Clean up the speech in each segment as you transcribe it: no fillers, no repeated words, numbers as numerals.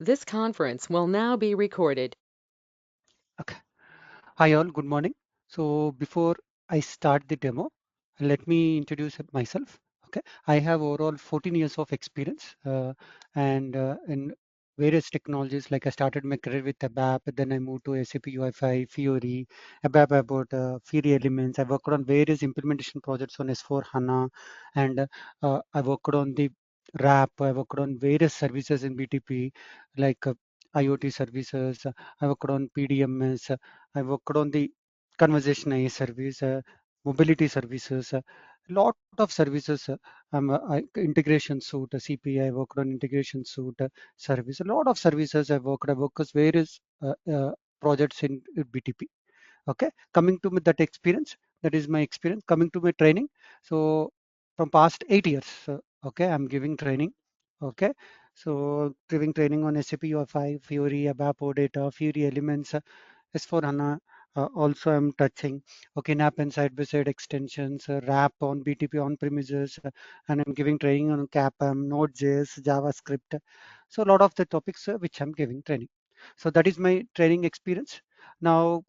This conference will now be recorded. Okay. Hi all, good morning. So before I start the demo, let me introduce myself. Okay. I have overall 14 years of experience and in various technologies. Like I started my career with Abap, then I moved to SAP UI5, Fiori, Abap about Fiori elements. I worked on various implementation projects on S4 Hana, and I worked on the RAP. I worked on various services in BTP, like IoT services. I worked on PDMS. I worked on the conversation AI service, mobility services, a lot of services. Integration suite, CPI, worked on integration suite service. A lot of services I worked. I worked with various projects in BTP. Okay, coming to that experience, that is my experience. Coming to my training, so from past 8 years, okay, I'm giving training. Okay, so giving training on SAP UI5, Fiori, Abap, ODATA, Fiori elements, S4 HANA. Also, I'm touching okay NAP and side-by-side extensions, RAP on BTP on premises, and I'm giving training on CAPM, Node.js, JavaScript. So a lot of the topics which I'm giving training. So that is my training experience. Now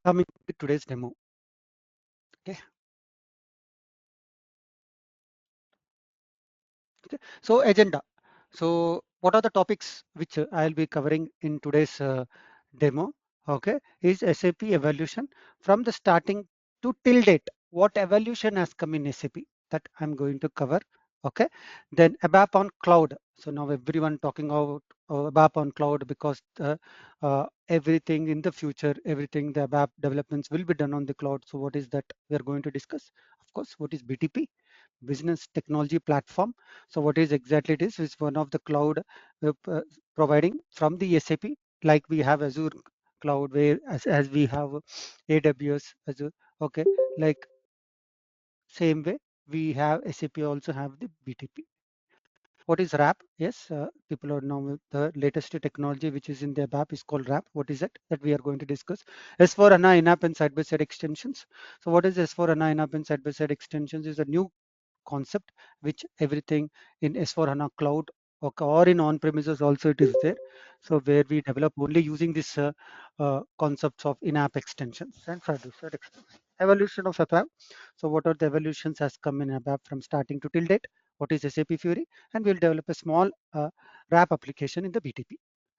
coming to today's demo. Okay. Okay. So agenda. So what are the topics which I'll be covering in today's demo? Okay, is SAP evolution from the starting to till date. What evolution has come in SAP that I'm going to cover. Okay, then ABAP on cloud. So now everyone talking about ABAP on cloud because everything in the future, everything the ABAP developments will be done on the cloud. So what is that we are going to discuss? Of course, what is BTP? Business Technology Platform. So what is exactly it is one of the cloud providing from the SAP, like we have Azure cloud where as we have AWS Azure. Okay, like same way we have SAP also have the BTP. What is RAP? Yes, people are now with the latest technology which is in the app is called RAP. What is it that we are going to discuss? S4 HANA in-app and side-by-side extensions. So what is S4 HANA in-app and side-by-side extensions is a new concept which everything in S4 HANA cloud or in on-premises also it is there. So where we develop only using this concepts of in-app extensions and side-by-side extensions. Evolution of ABAP. So what are the evolutions has come in ABAP from starting to till date? What is SAP Fiori? And we'll develop a small RAP application in the BTP.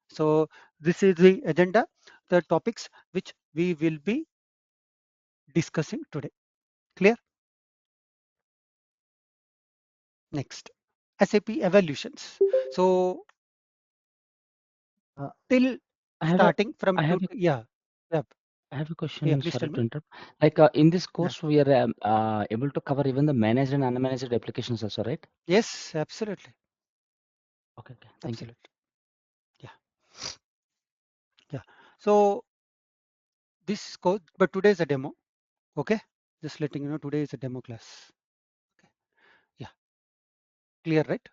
So this is the agenda, the topics which we will be discussing today. Clear? Next, SAP evolutions. So Uh, till I have a starting from I have a yeah, yeah, I have a yeah. question. Please tell Sorry me. to interrupt. In this Yeah. course, we are able to cover even the managed and unmanaged applications also, right? Yes, absolutely, Okay, okay. Thank you. absolutely. Yeah, yeah. So this code, but today is a demo. Okay, just letting you know today is a demo class. Okay. Yeah, clear, right?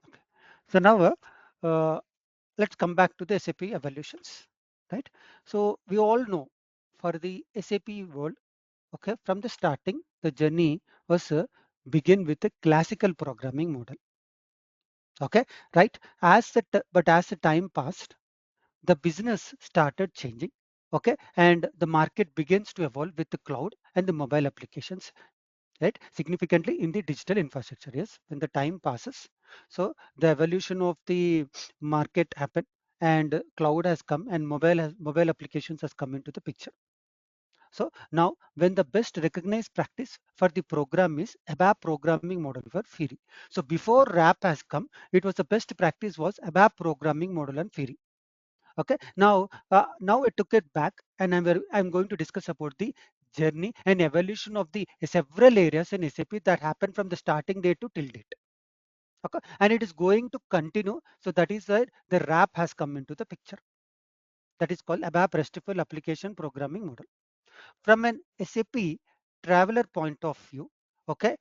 Okay. So now let's come back to the SAP evolutions, right? So we all know for the SAP world, okay, from the starting, the journey was begin with a classical programming model. Okay, right? But as the time passed, the business started changing. Okay, and the market begins to evolve with the cloud and the mobile applications, right? Significantly in the digital infrastructure. Yes, when the time passes, so the evolution of the market happened, and cloud has come, and mobile applications has come into the picture. So now when the best recognized practice for the program is ABAP programming model for Fiori. So before RAP has come, it was the best practice was ABAP programming model and Fiori. Okay, now I took it back, and I'm going to discuss about the journey and evolution of the several areas in SAP that happened from the starting date to till date. Okay, and it is going to continue. So that is why the RAP has come into the picture. That is called Abap Restfull Application Programming Model. From an SAP traveler point of view, okay,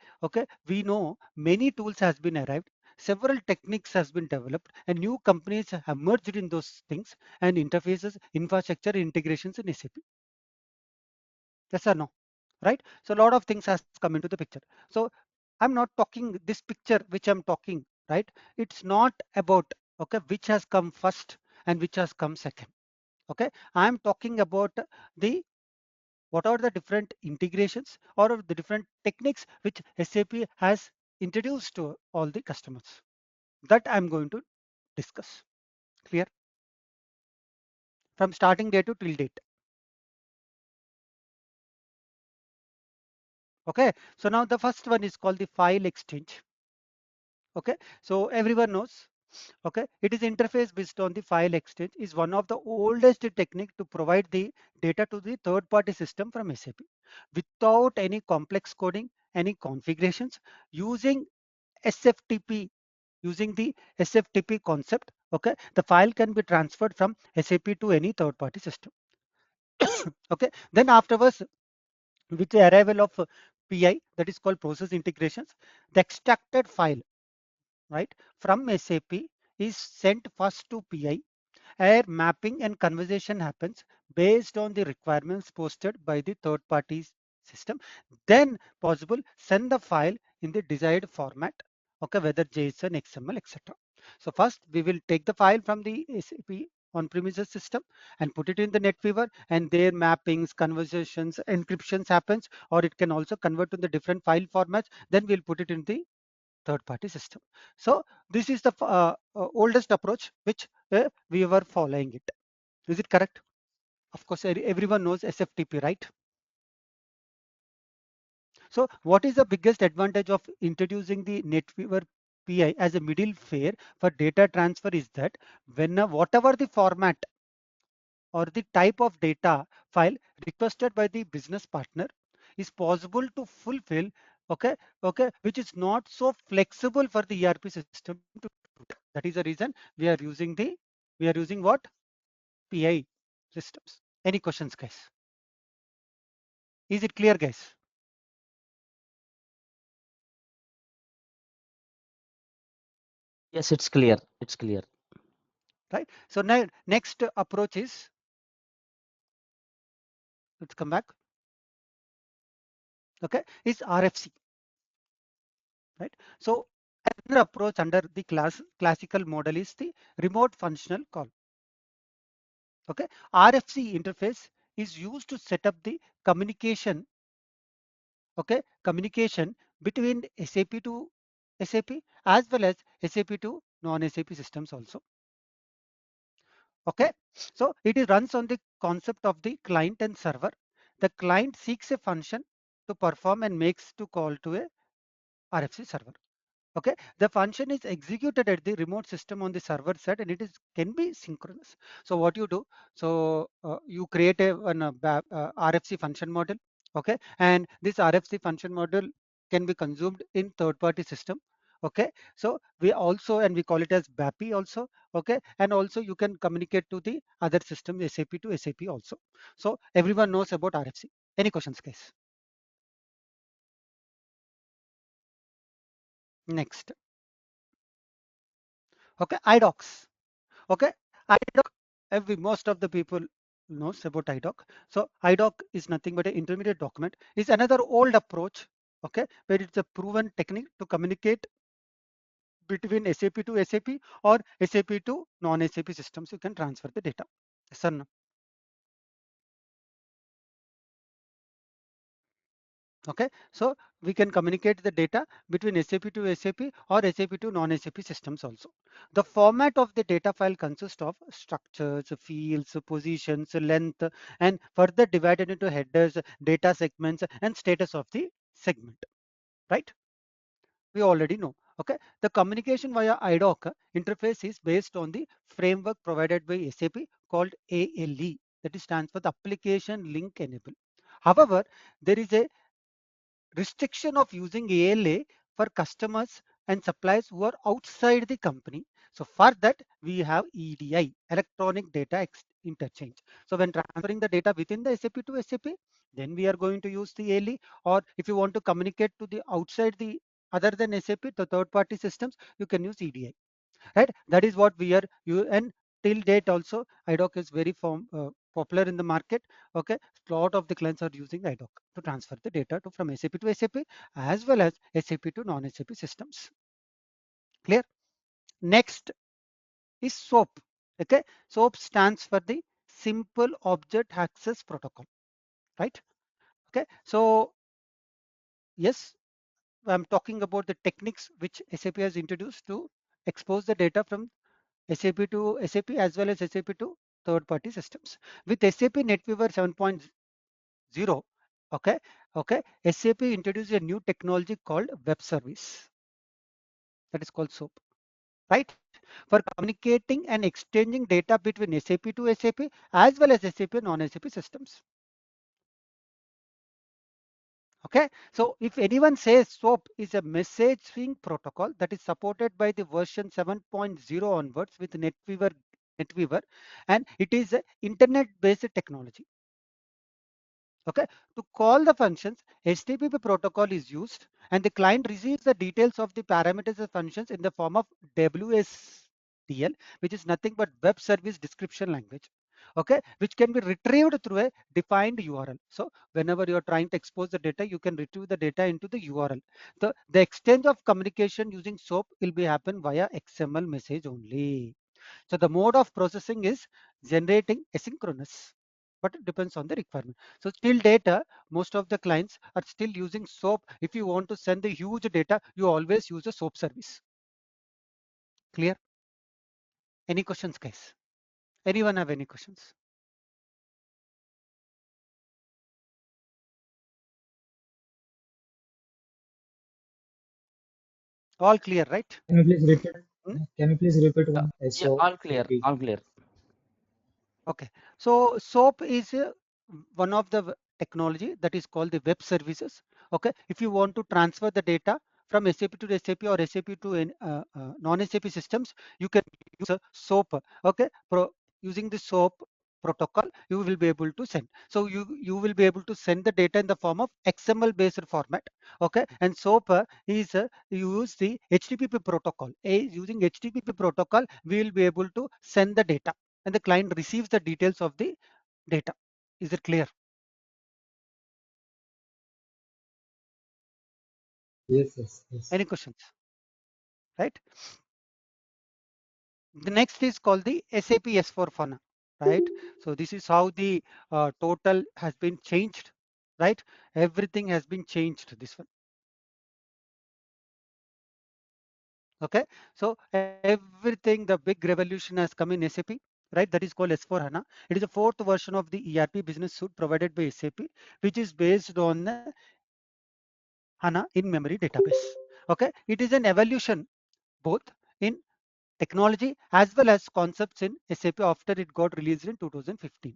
we know many tools has been arrived, several techniques has been developed, and new companies have merged in those things and interfaces, infrastructure integrations in SAP. Yes or no? Right? So a lot of things has come into the picture. So I'm not talking this picture which I'm talking, right? It's not about okay, which has come first and which has come second. Okay, I am talking about the what are the different integrations or the different techniques which SAP has introduced to all the customers. That I'm going to discuss. Clear? From starting date to till date. Okay, so now the first one is called the file exchange. Okay, so everyone knows. Okay, it is interface based on the file exchange is one of the oldest technique to provide the data to the third party system from SAP without any complex coding, any configurations, using SFTP, using the SFTP concept. Okay, the file can be transferred from SAP to any third party system. Okay, then afterwards, with the arrival of PI, that is called process integrations, the extracted file, right, from SAP is sent first to PI, where mapping and conversation happens based on the requirements posted by the third party system. Then possible send the file in the desired format, okay, whether JSON, XML, etc. So first we will take the file from the SAP on-premises system and put it in the NetWeaver, and their mappings, conversations, encryptions happens, or it can also convert to the different file formats. Then we'll put it in the third party system. So this is the oldest approach which we were following it. Is it correct? Of course, everyone knows SFTP, right? So what is the biggest advantage of introducing the NetWeaver PI as a middle fare for data transfer is that when whatever the format or the type of data file requested by the business partner is possible to fulfill, okay, which is not so flexible for the ERP system to do it. That is the reason we are using what? PI systems. Any questions, guys? Is it clear, guys? Yes, it's clear. It's clear. Right. So now next approach is, let's come back. Okay, is RFC. Right. So another approach under the classical model is the remote functional call. Okay, RFC interface is used to set up the communication, okay, communication between SAP to SAP as well as SAP to non-SAP systems also. Okay, so it is runs on the concept of the client and server. The client seeks a function to perform and makes to call to a RFC server. Okay, the function is executed at the remote system on the server side, and it is can be synchronous. So what you do, so you create an RFC function model. Okay, and this RFC function model can be consumed in third party system. Okay, so we also, and we call it as BAPI also. Okay, and also you can communicate to the other system, SAP to SAP also. So everyone knows about RFC. Any questions, guys? Next. Okay, IDOCs. Okay, IDOC, most of the people knows about IDOC. So IDOC is nothing but an intermediate document. It's another old approach, okay, where it's a proven technique to communicate between SAP to SAP or SAP to non-SAP systems. You can transfer the data. Yes or no? Okay, so we can communicate the data between SAP to SAP or SAP to non-SAP systems also. The format of the data file consists of structures, fields, positions, length, and further divided into headers, data segments, and status of the segment, right? We already know. Okay, the communication via IDOC interface is based on the framework provided by SAP called ALE, that is stands for the Application Link Enable. However, there is a restriction of using ALA for customers and suppliers who are outside the company. So for that, we have EDI, electronic data interchange. So when transferring the data within the SAP to SAP, then we are going to use the ALE, or if you want to communicate to the outside the other than SAP, the third party systems, you can use EDI, right? That is what we are you, and till date also IDOC is very popular in the market. Okay, lot of the clients are using IDOC to transfer the data from SAP to SAP as well as SAP to non-SAP systems. Clear? Next, is SOAP. Okay, SOAP stands for the Simple Object Access Protocol, right? Okay, so yes, I'm talking about the techniques which SAP has introduced to expose the data from SAP to SAP as well as SAP to third-party systems. With SAP NetWeaver 7.0, okay, okay, SAP introduced a new technology called web service, that is called SOAP, right? For communicating and exchanging data between SAP to SAP as well as SAP and non-SAP systems. Okay, so if anyone says SOAP is a messaging protocol that is supported by the version 7.0 onwards with NetWeaver, and it is an internet-based technology. Okay, to call the functions, HTTP protocol is used, and the client receives the details of the parameters of functions in the form of WSDL, which is nothing but web service description language. Okay, which can be retrieved through a defined URL. So whenever you are trying to expose the data, you can retrieve the data into the URL. The exchange of communication using SOAP will be happen via XML message only. So the mode of processing is generating asynchronous, but it depends on the requirement. So still data, most of the clients are still using SOAP. If you want to send the huge data, you always use a SOAP service. Clear? Any questions, guys? Anyone have any questions? All clear, right? Can you please repeat? Hmm? Can you please repeat Yeah, one yeah, all clear, SOAP? all clear. Okay, so SOAP is one of the technology that is called the web services. Okay, if you want to transfer the data from SAP to SAP or SAP to non-SAP systems, you can use a SOAP. Okay, using the SOAP protocol, you will be able to send. So you will be able to send the data in the form of XML based format. Okay, and SOAP is use the HTTP protocol. Using HTTP protocol, we will be able to send the data and the client receives the details of the data. Is it clear? Yes, yes, yes. Any questions? Right? The next is called the SAP S4 HANA, right? So this is how the total has been changed, right? Everything has been changed. This one, okay? So everything, the big revolution has come in SAP, right? That is called S4 HANA. It is the fourth version of the ERP business suite provided by SAP, which is based on the HANA in-memory database. Okay, it is an evolution both in technology as well as concepts in SAP after it got released in 2015.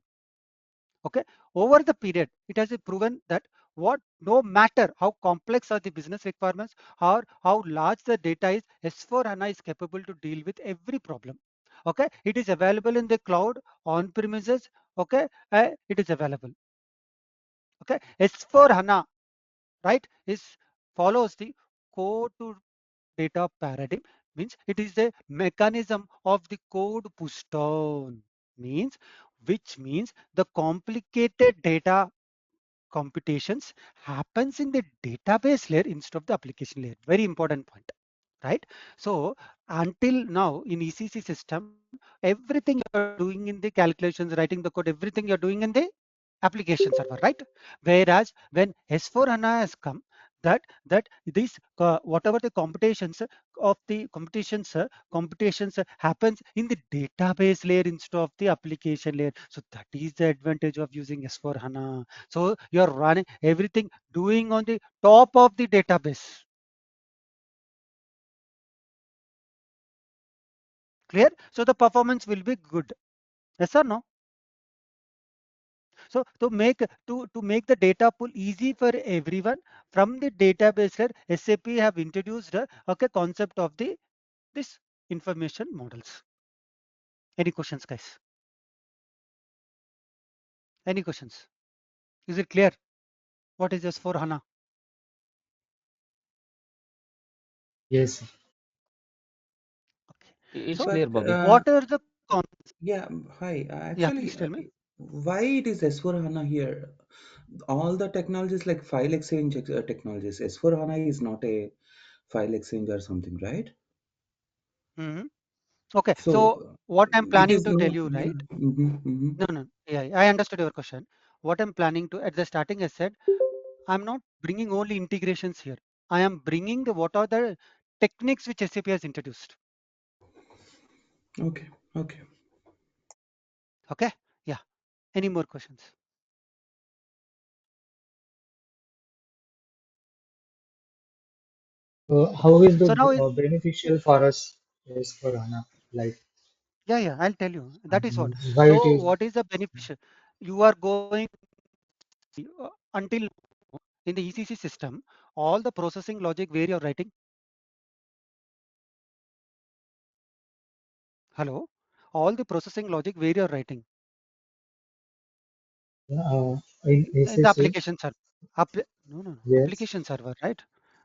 Okay, over the period, it has proven that what no matter how complex are the business requirements or how large the data is, S4 HANA is capable to deal with every problem. Okay, it is available in the cloud, on premises. Okay, it is available. Okay, S4 HANA, right, is follows the code to data paradigm, means it is a mechanism of the code push down, means which means the complicated data computations happens in the database layer instead of the application layer. Very important point, right? So until now in ECC system, everything you're doing in the calculations, writing the code, everything you're doing in the application server, right? Whereas when S4 HANA has come, that this whatever the computations of the computations happens in the database layer instead of the application layer. So that is the advantage of using S4 HANA. So you're running everything doing on the top of the database. Clear? So the performance will be good. Yes or no? So to make the data pool easy for everyone from the database layer, SAP have introduced a okay concept of the this information models. Any questions, guys? Any questions? Is it clear? What is S4 HANA? Yes. Okay. It's So clear, But Bobby. what are the yeah, hi. yeah? Actually, Please tell me. why it is S4 HANA here? All the technologies like file exchange technologies, S4 HANA is not a file exchange or something, right? Mhm. Okay. So So what I'm It planning is to tell not. you, Yeah. right? Mm-hmm. No. Yeah, I understood your question. What I'm planning to, at the starting, I said, I'm not bringing only integrations here. I am bringing what are the techniques which SAP has introduced. Okay. Okay. Okay. Yeah. Any more questions? How is the So now, beneficial for us is for HANA? Like, yeah, I'll tell you. That is what. why it So is? what is the beneficial? You are going until in the ECC system, all the processing logic where you're writing. Hello, all the processing logic where you're writing In in the ACC, application server. No. yes, Application server, right?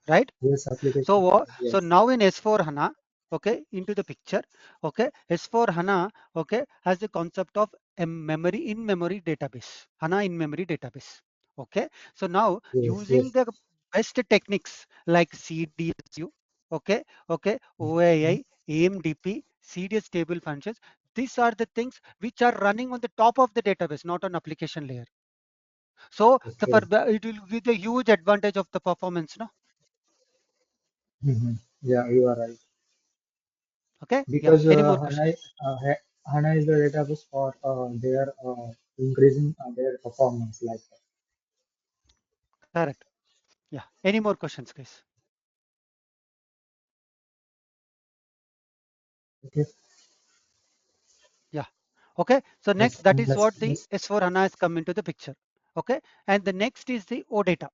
Right. yes, application, So yes, now in S4 HANA, okay, into the picture, okay, S4 HANA, okay, has the concept of a memory in memory database, HANA in memory database. Okay, so now using yes. the best techniques like CDSU, okay, OAI, AMDP, CDS table functions. These are the things which are running on the top of the database, not on application layer. So Okay. it will give a huge advantage of the performance, no? Yeah, you are right. Okay, yeah. Because Any more questions? HANA is the database for their increasing their performance like that. Correct. Yeah. Any more questions, guys? Okay. Yeah. Okay. So next, Yes, that and is what the let's S4 HANA has come into the picture. Okay. And the next is the OData,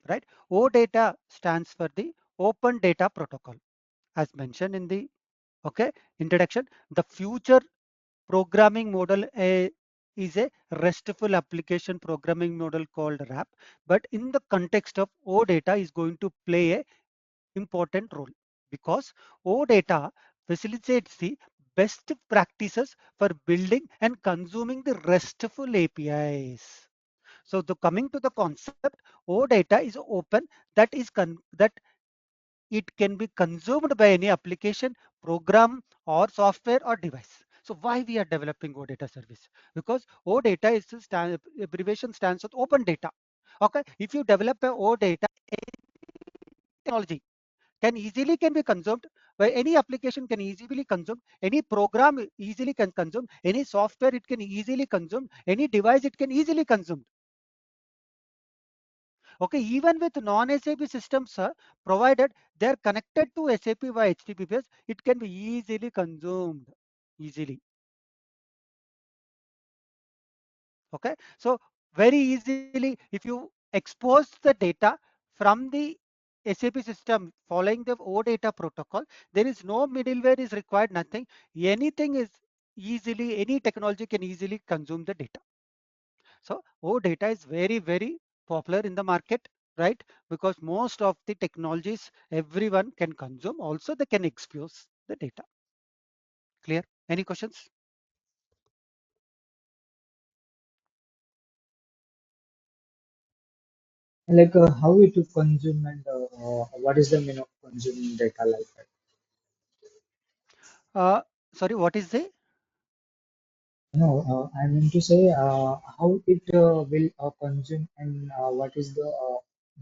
right? OData stands for the Open Data Protocol. As mentioned in the introduction, the future programming model is a RESTful application programming model called RAP. But in the context of OData is going to play a important role because OData facilitates the best practices for building and consuming the RESTful APIs. So the coming to the concept, OData is open, that it can be consumed by any application, program or software or device. So why we are developing OData service? Because OData is abbreviation stands for open data. Okay, if you develop a OData technology can be consumed by any application, can easily consume any program, easily can consume any software, it can easily consume any device, it can easily consume. Okay, even with non-SAP systems, provided they are connected to SAP via HTTPS, it can be easily consumed easily. Okay, so very easily if you expose the data from the SAP system following the OData protocol, there is no middleware is required, nothing. Anything is easily, any technology can easily consume the data. So OData is very popular in the market, right? Because most of the technologies everyone can consume, also they can expose the data. Clear? Any questions? like how it to consume and what is the mean of consuming data like that? Uh, Sorry, what is the? No, I mean to say how it will consume and what is the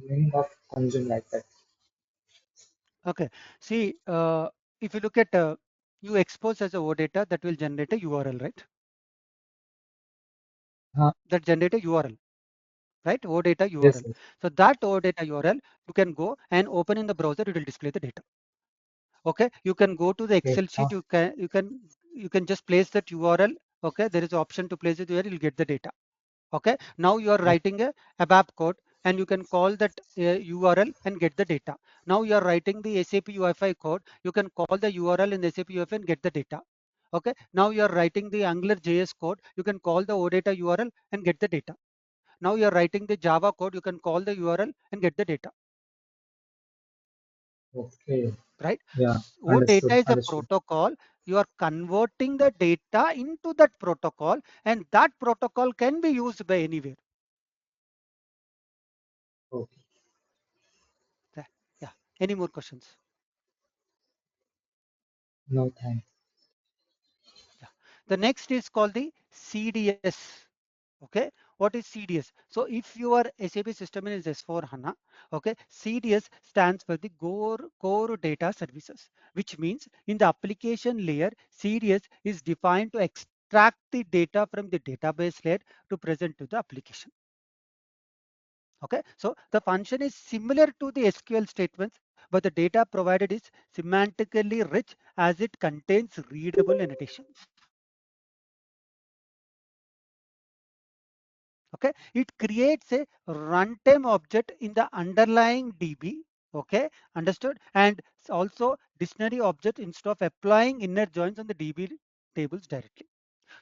meaning of consume like that. Okay, see, if you look at you expose as a OData, that will generate a URL, right? Uh, That generate a URL, right? OData yes, URL. yes. So that OData URL, you can go and open in the browser, it will display the data. Okay, you can go to the Okay. Excel sheet, you can just place that URL. Okay, there is an option to place it where you'll get the data. Okay, now you are writing a Abap code and you can call that URL and get the data. Now you are writing the SAP UFI code, you can call the URL in SAP UFI and get the data. Okay, now you are writing the Angular JS code, you can call the OData URL and get the data. Now you are writing the Java code, you can call the URL and get the data, Okay. right? Yeah. OData Understood. is a Understood. protocol. You are converting the data into that protocol, and that protocol can be used by anywhere. Okay. Yeah. Any more questions? No, thanks. The next is called the CDS. Okay, what is CDS? So if your SAP system is S4 HANA, okay, CDS stands for the core data services, which means in the application layer, CDS is defined to extract the data from the database layer to present to the application. Okay, so the function is similar to the SQL statements, but the data provided is semantically rich as it contains readable annotations. Okay, it creates a runtime object in the underlying DB. Okay, understood, and also dictionary object instead of applying inner joins on the DB tables directly.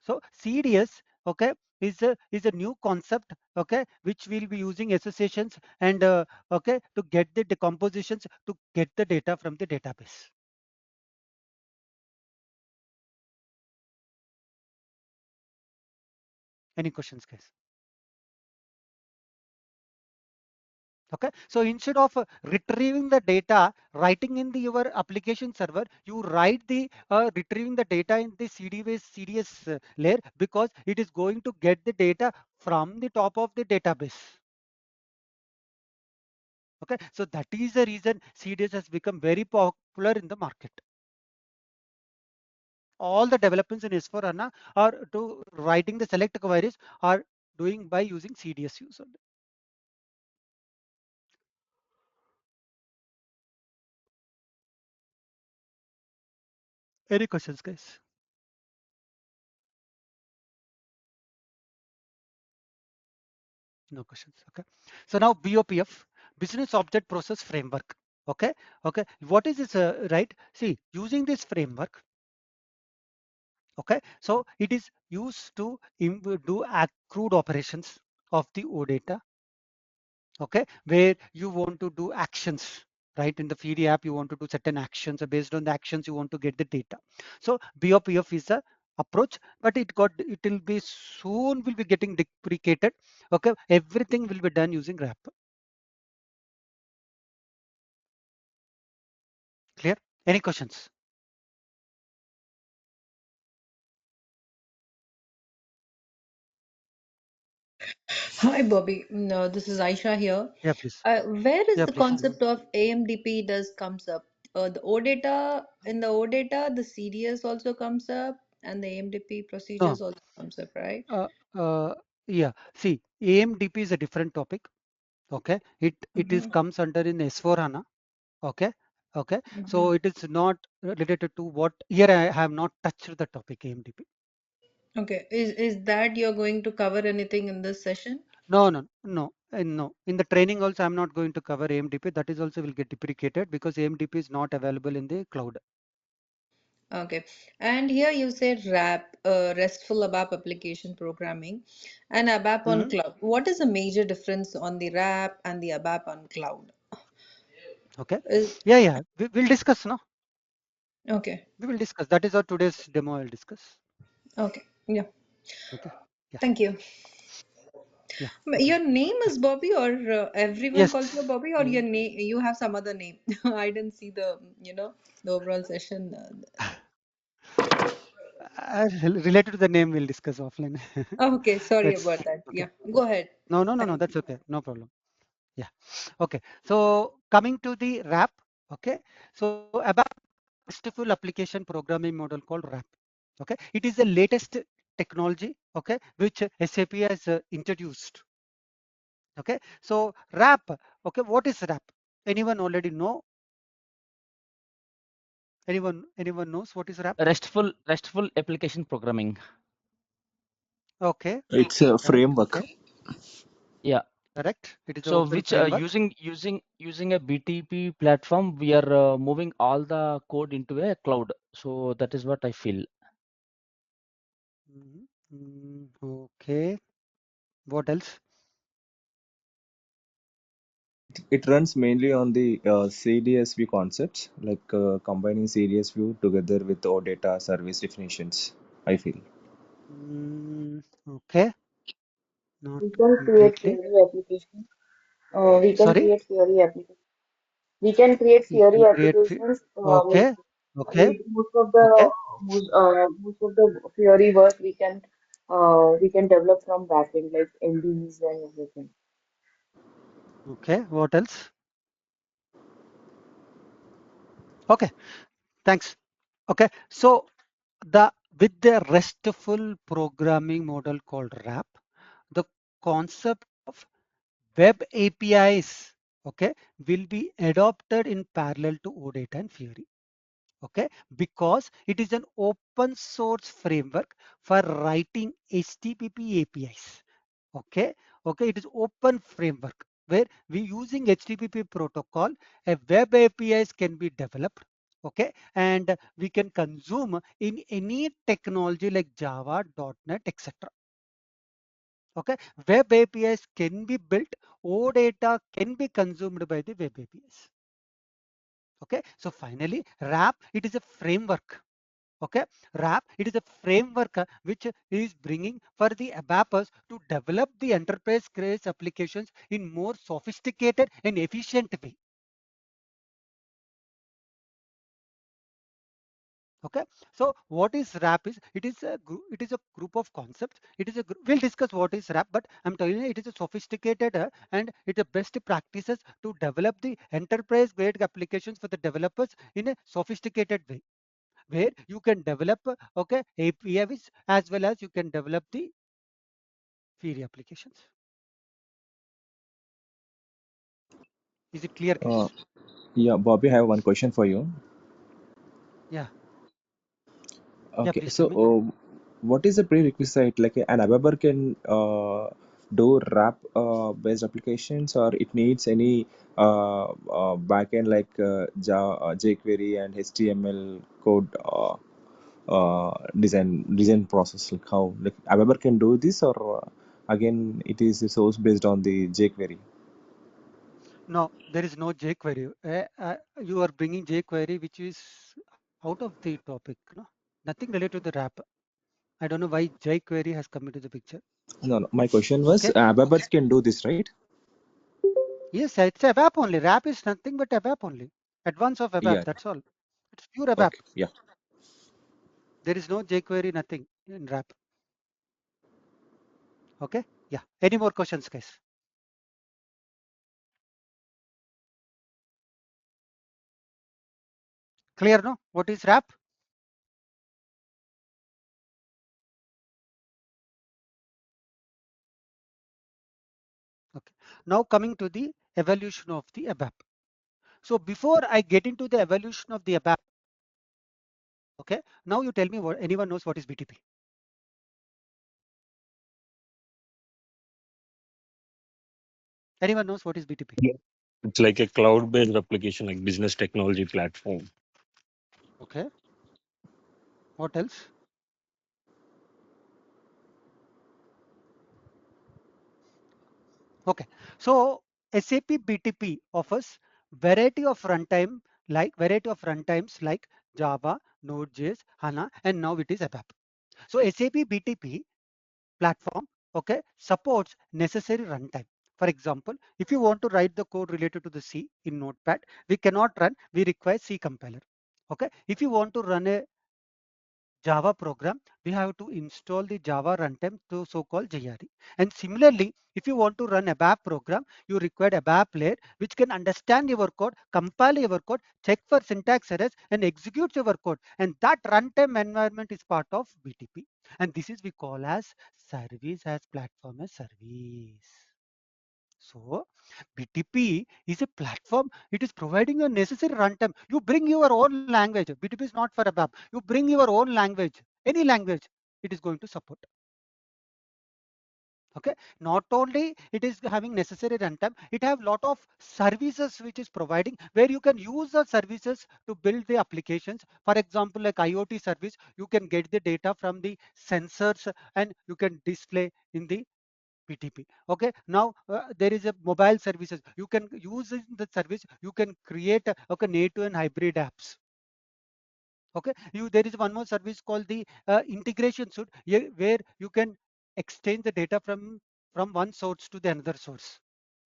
So CDS, okay, is a new concept, okay, which we'll be using associations and okay, to get the decompositions to get the data from the database. Any questions, guys? Okay, so instead of retrieving the data, writing in your application server, you write the retrieving the data in the CDS layer, because it is going to get the data from the top of the database. Okay, so that is the reason CDS has become very popular in the market. All the developments in S4 HANA are to writing the select queries are doing by using CDS user. Any questions, guys? No questions. Okay, so now BOPF, business object process framework. Okay, okay, what is this, right? See, using this framework, okay, so it is used to do accrued operations of the OData. Okay, where you want to do actions, right? In the Fiori app, you want to do certain actions, based on the actions you want to get the data. So BOPF is a approach, but it will be soon will be getting deprecated. Okay, everything will be done using RAP. Clear? Any questions? Hi, Bobby. No, this is Aisha here. Yeah, please. Where is Yeah, the please. concept of AMDP does comes up? The OData in the OData, the CDS also comes up, and the AMDP No. procedures also comes up, right? Uh, yeah. See, AMDP is a different topic. Okay. It is Mm-hmm. comes under in S4 HANA. Okay. Okay. Mm-hmm. So it is not related to what here I have not touched the topic AMDP. Okay. Is that you're going to cover anything in this session? No, no, no, no. In the training also, I'm not going to cover AMDP. That is also will get deprecated because AMDP is not available in the cloud. Okay. And here you said RAP, RESTful ABAP application programming, and ABAP on Mhm. cloud. What is the major difference on the RAP and the ABAP on cloud? Okay. Is Yeah, yeah. We'll discuss. No, okay. we will discuss. That is our today's demo. I'll discuss. Okay. Yeah. Okay. Yeah. Thank you. Yeah. Okay. Your name Yeah. is Bobby, or everyone Yes. calls you Bobby, or your Mm. name you have some other name? I didn't see the the overall session. Related to the name, we'll discuss offline. Okay, sorry Let's. about that. Okay. Yeah, go ahead. No, no, no, no. Thank That's you. okay. No problem. Yeah. Okay. So coming to the RAP. Okay. So about RESTful application programming model called RAP. Okay. It is the latest technology. Okay, which SAP has introduced. Okay. So RAP. Okay. What is RAP? Anyone already know? Anyone knows what is RAP? RESTful application programming. Okay. It's a Correct. framework. Okay. Yeah. Correct. It is an So open which framework. using a BTP platform, we are moving all the code into a cloud. So that is what I feel. Okay. What else? It runs mainly on the CDSV concepts, like combining CDS view together with OData service definitions, I feel. Okay. Not We can create completely. Fiori application. We can Sorry. create Fiori application. We can create You Fiori can create. applications Okay. Okay. with most of the Okay. most of the Fiori work we can develop from backend like MDs and everything. Okay, what else? Okay, thanks. Okay, so the with the RESTful programming model called RAP, the concept of web APIs, okay, will be adopted in parallel to OData and Fiori. Okay, because it is an open source framework for writing HTTP APIs. Okay, okay, it is open framework where we using HTTP protocol, a web APIs can be developed. Okay, and we can consume in any technology like Java, .NET, etc. Okay, web APIs can be built, OData can be consumed by the web APIs. Okay, so finally, RAP, it is a framework. Okay, RAP, it is a framework which is bringing for the ABAPers to develop the enterprise grade applications in more sophisticated and efficient way. Okay, so what is RAP is, it is a group of concepts. It is a we'll discuss what is RAP, but I'm telling you it is a sophisticated and it's a best practices to develop the enterprise grade applications for the developers in a sophisticated way, where you can develop okay APIs as well as you can develop the Fiori applications. Is it clear, Uh, guys? yeah, Bobby, I have one question for you. Yeah, yeah, Okay, please so tell me. what is the prerequisite? Like an developer can do RAP based applications, or it needs any backend like Java, jQuery and HTML code design process? Like how like a developer can do this, or again it is a source based on the jQuery? No, there is no jQuery. You are bringing jQuery, which is out of the topic. No, nothing related to the RAP. I don't know why jQuery has come into the picture. No, no. My question was, Okay. developers can do this, right? Yes, it's ABAP only. RAP is nothing but ABAP only. Advance of ABAP. Yeah. That's all. It's pure ABAP. Okay. Yeah. There is no jQuery, nothing in RAP. Okay. Yeah. Any more questions, guys? Clear, no? What is RAP? Okay. Now coming to the evolution of the ABAP. So before I get into the evolution of the ABAP, okay, now you tell me what anyone knows what is BTP. Anyone knows what is BTP? Yeah. It's like a cloud-based application, like business technology platform. Okay. What else? Okay. So SAP BTP offers variety of runtimes like Java, Node.js, Hana, and now it is ABAP. So SAP BTP platform, okay, supports necessary runtime. For example, if you want to write the code related to the C in Notepad, we cannot run, we require C compiler. Okay, if you want to run a Java program, we have to install the Java runtime to so-called JRE. And similarly, if you want to run a ABAP program, you require a ABAP layer which can understand your code, compile your code, check for syntax errors, and execute your code. And that runtime environment is part of BTP. And this is we call as service as platform as service. So BTP is a platform. It is providing a necessary runtime. You bring your own language. BTP is not for ABAP. You bring your own language, any language, it is going to support. Okay. Not only it is having necessary runtime, it have lot of services which is providing where you can use the services to build the applications. For example, like IoT service, you can get the data from the sensors and you can display in the BTP. Okay, now there is a mobile services. You can use in the service. You can create okay native and hybrid apps. Okay, there is one more service called the integration suite where you can exchange the data from one source to the another source.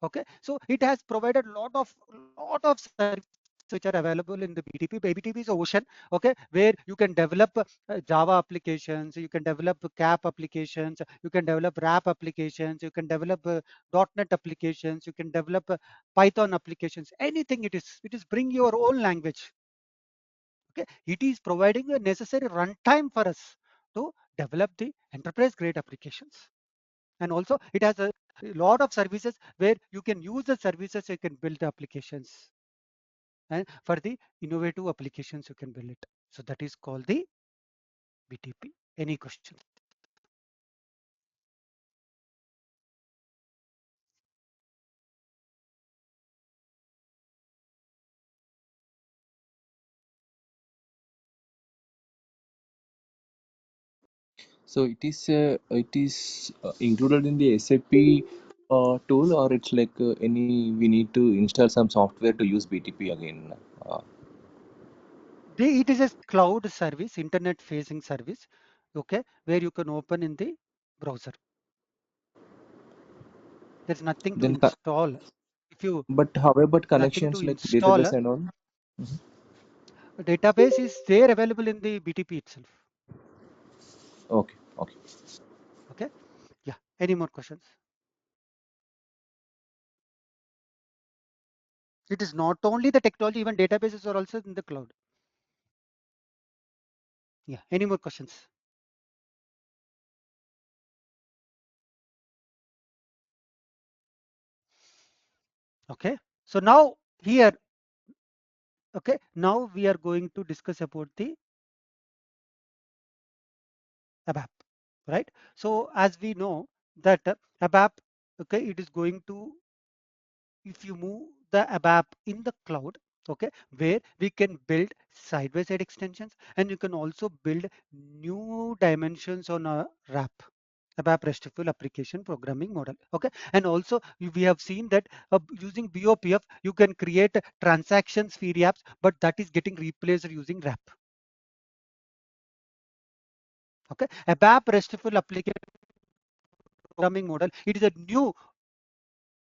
Okay, so it has provided lot of services which are available in the BTP. BTP is ocean, okay, where you can develop Java applications, you can develop CAP applications, you can develop RAP applications, you can develop .NET applications, you can develop Python applications, anything it is bring your own language. Okay, it is providing a necessary runtime for us to develop the enterprise grade applications. And also it has a lot of services where you can use the services, you can build the applications, and for the innovative applications you can build it. So that is called the BTP. Any questions? So it is included in the SAP tool, or it's like any we need to install some software to use BTP again. Uh, It is a cloud service, internet facing service, okay, where you can open in the browser. There's nothing to then, install. If you but how about nothing to connections like install, database and all? Mhm. database is there available in the BTP itself. Okay, okay. Okay, yeah. Any more questions? It is not only the technology, even databases are also in the cloud. Yeah. Any more questions? Okay. So now here, okay, now we are going to discuss about the Abap, right? So as we know that Abap, okay, it is going to, if you move the Abap in the cloud, okay, where we can build side-by-side extensions, and you can also build new dimensions on a wrap. Abap Restfull application programming model. Okay, and also we have seen that using BOPF you can create transactions Fiori apps, but that is getting replaced using wrap. Okay, Abap Restfull application programming model. It is a new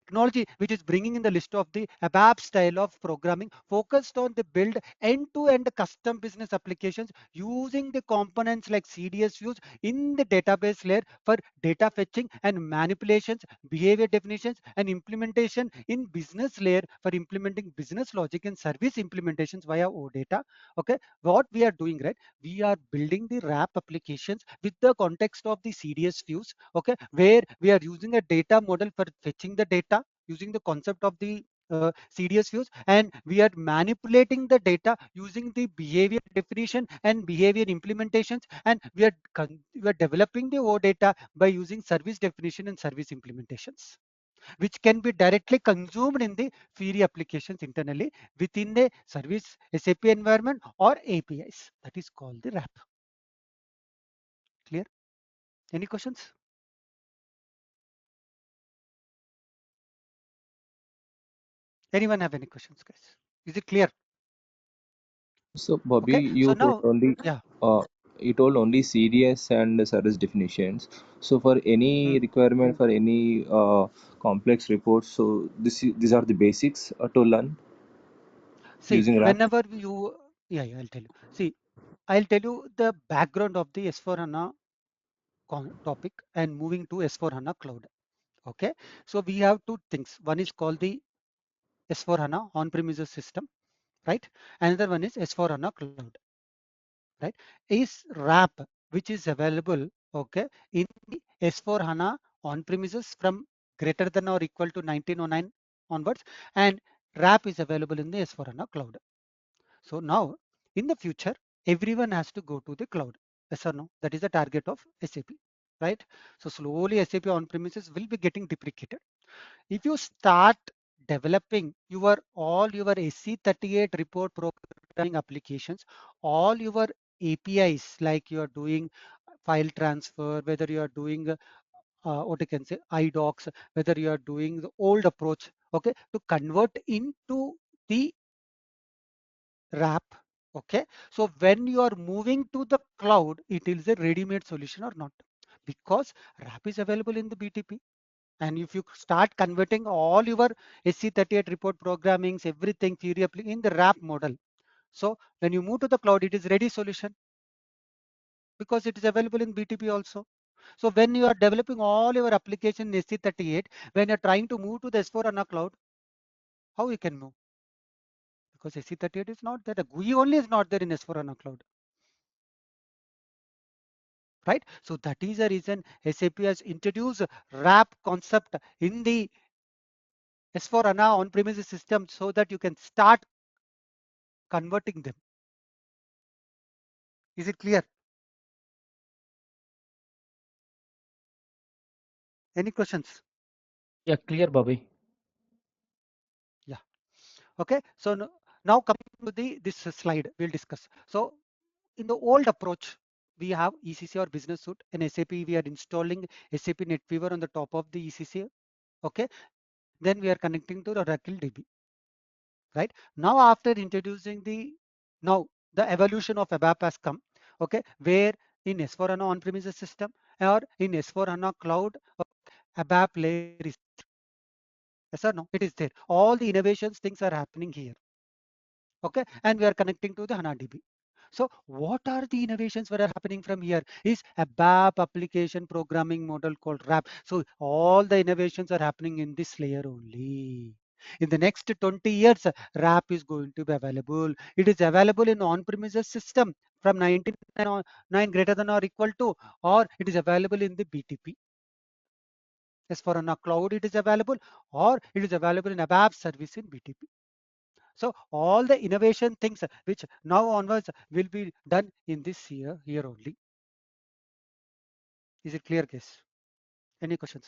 technology which is bringing in the list of the Abap style of programming focused on the build end-to-end custom business applications using the components like CDS views in the database layer for data fetching and manipulations, behavior definitions, and implementation in business layer for implementing business logic and service implementations via OData. Okay, what we are doing, right? We are building the wrap applications with the context of the CDS views, okay, where we are using a data model for fetching the data using the concept of the CDS views, and we are manipulating the data using the behavior definition and behavior implementations, and we are developing the OData by using service definition and service implementations, which can be directly consumed in the Fiori applications internally within the service SAP environment or APIs. That is called the wrap. Clear? Any questions? Anyone have any questions, guys? Is it clear? So, Bobby, Okay. So you told now, only yeah. uh, CDS and service definitions. So, for any Hmm. requirement for any complex reports, so these are the basics to learn See, using RAP. whenever you, yeah, I'll tell you. See, I'll tell you the background of the S4HANA topic and moving to S4HANA cloud. Okay. So we have two things. One is called the S4HANA on-premises system, right? Another one is S4HANA cloud, right? Is wrap, which is available, okay, in the S4HANA on-premises from greater than or equal to 1909 onwards, and wrap is available in the S4HANA cloud. So now in the future, everyone has to go to the cloud. Yes or no? That is the target of SAP, right? So slowly SAP on-premises will be getting deprecated. If you start developing all your SC38 report programming applications, all your APIs, like you are doing file transfer, whether you are doing what you can say iDocs, whether you are doing the old approach, okay, to convert into the wrap. Okay, so when you are moving to the cloud, it is a ready-made solution or not, because wrap is available in the BTP. And if you start converting all your SC38 report programmings, everything Fiori in the wrap model. So when you move to the cloud, it is ready solution because it is available in BTP also. So when you are developing all your application in SC38, when you're trying to move to the S4HANA cloud, how you can move? Because SC38 is not there. The GUI only is not there in S4HANA cloud. Right? So that is the reason SAP has introduced wrap concept in the S4HANA on-premises system so that you can start converting them. Is it clear? Any questions? Yeah, clear, Bobby. Yeah. Okay. So now coming to this slide, we'll discuss. So in the old approach, we have ECC or business suite. In SAP, we are installing SAP NetWeaver on the top of the ECC. Okay. Then we are connecting to the Oracle DB. Right. Now after introducing now the evolution of Abap has come. Okay. Where in S4HANA on-premises system or in S4HANA cloud, Abap layer is, yes or no? It is there. All the innovations things are happening here. Okay, and we are connecting to the HANA DB. So what are the innovations that are happening from here is a BAP application programming model called RAP. So all the innovations are happening in this layer only. In the next 20 years, RAP is going to be available. It is available in on-premises system from 99 greater than or equal to, or it is available in the BTP. As for on a cloud, it is available, or it is available in ABAP service in BTP. So all the innovation things which now onwards will be done in this year only. Is it clear, guys? Any questions?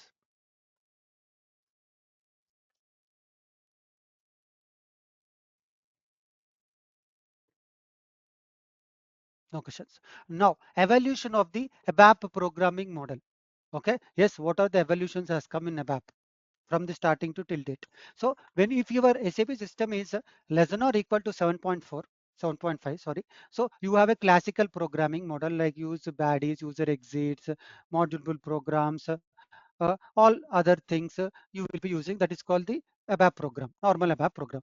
No questions. Now, evolution of the ABAP programming model. Okay. Yes, what are the evolutions has come in ABAP from the starting to till date? So when if your SAP system is less than or equal to 7.4, 7.5, sorry. So you have a classical programming model like use baddies, user exits, module programs, all other things you will be using. That is called the ABAP program, normal ABAP program.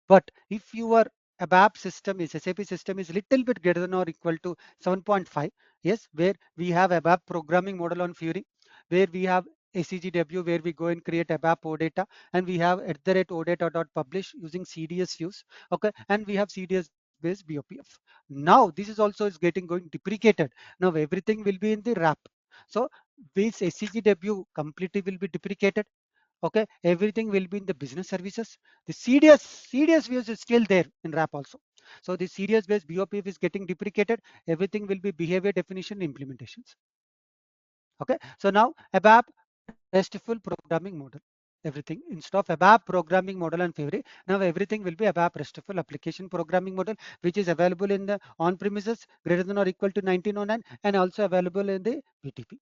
But if your ABAP system is SAP system is little bit greater than or equal to 7.5, yes, where we have ABAP programming model on Fiori, where we have ACGW, where we go and create ABAP ODATA, and we have @ODATA.publish using CDS views, okay, and we have CDS based BOPF. Now this is also is getting going deprecated. Now everything will be in the wrap. So this ACGW completely will be deprecated. Okay, everything will be in the business services. The CDS views is still there in RAP also. So the CDS based BOPF is getting deprecated. Everything will be behavior definition implementations. Okay, so now ABAP RESTful programming model. Everything instead of ABAP programming model and Fiori, now everything will be ABAP RESTful application programming model, which is available in the on-premises greater than or equal to 1909 and also available in the BTP.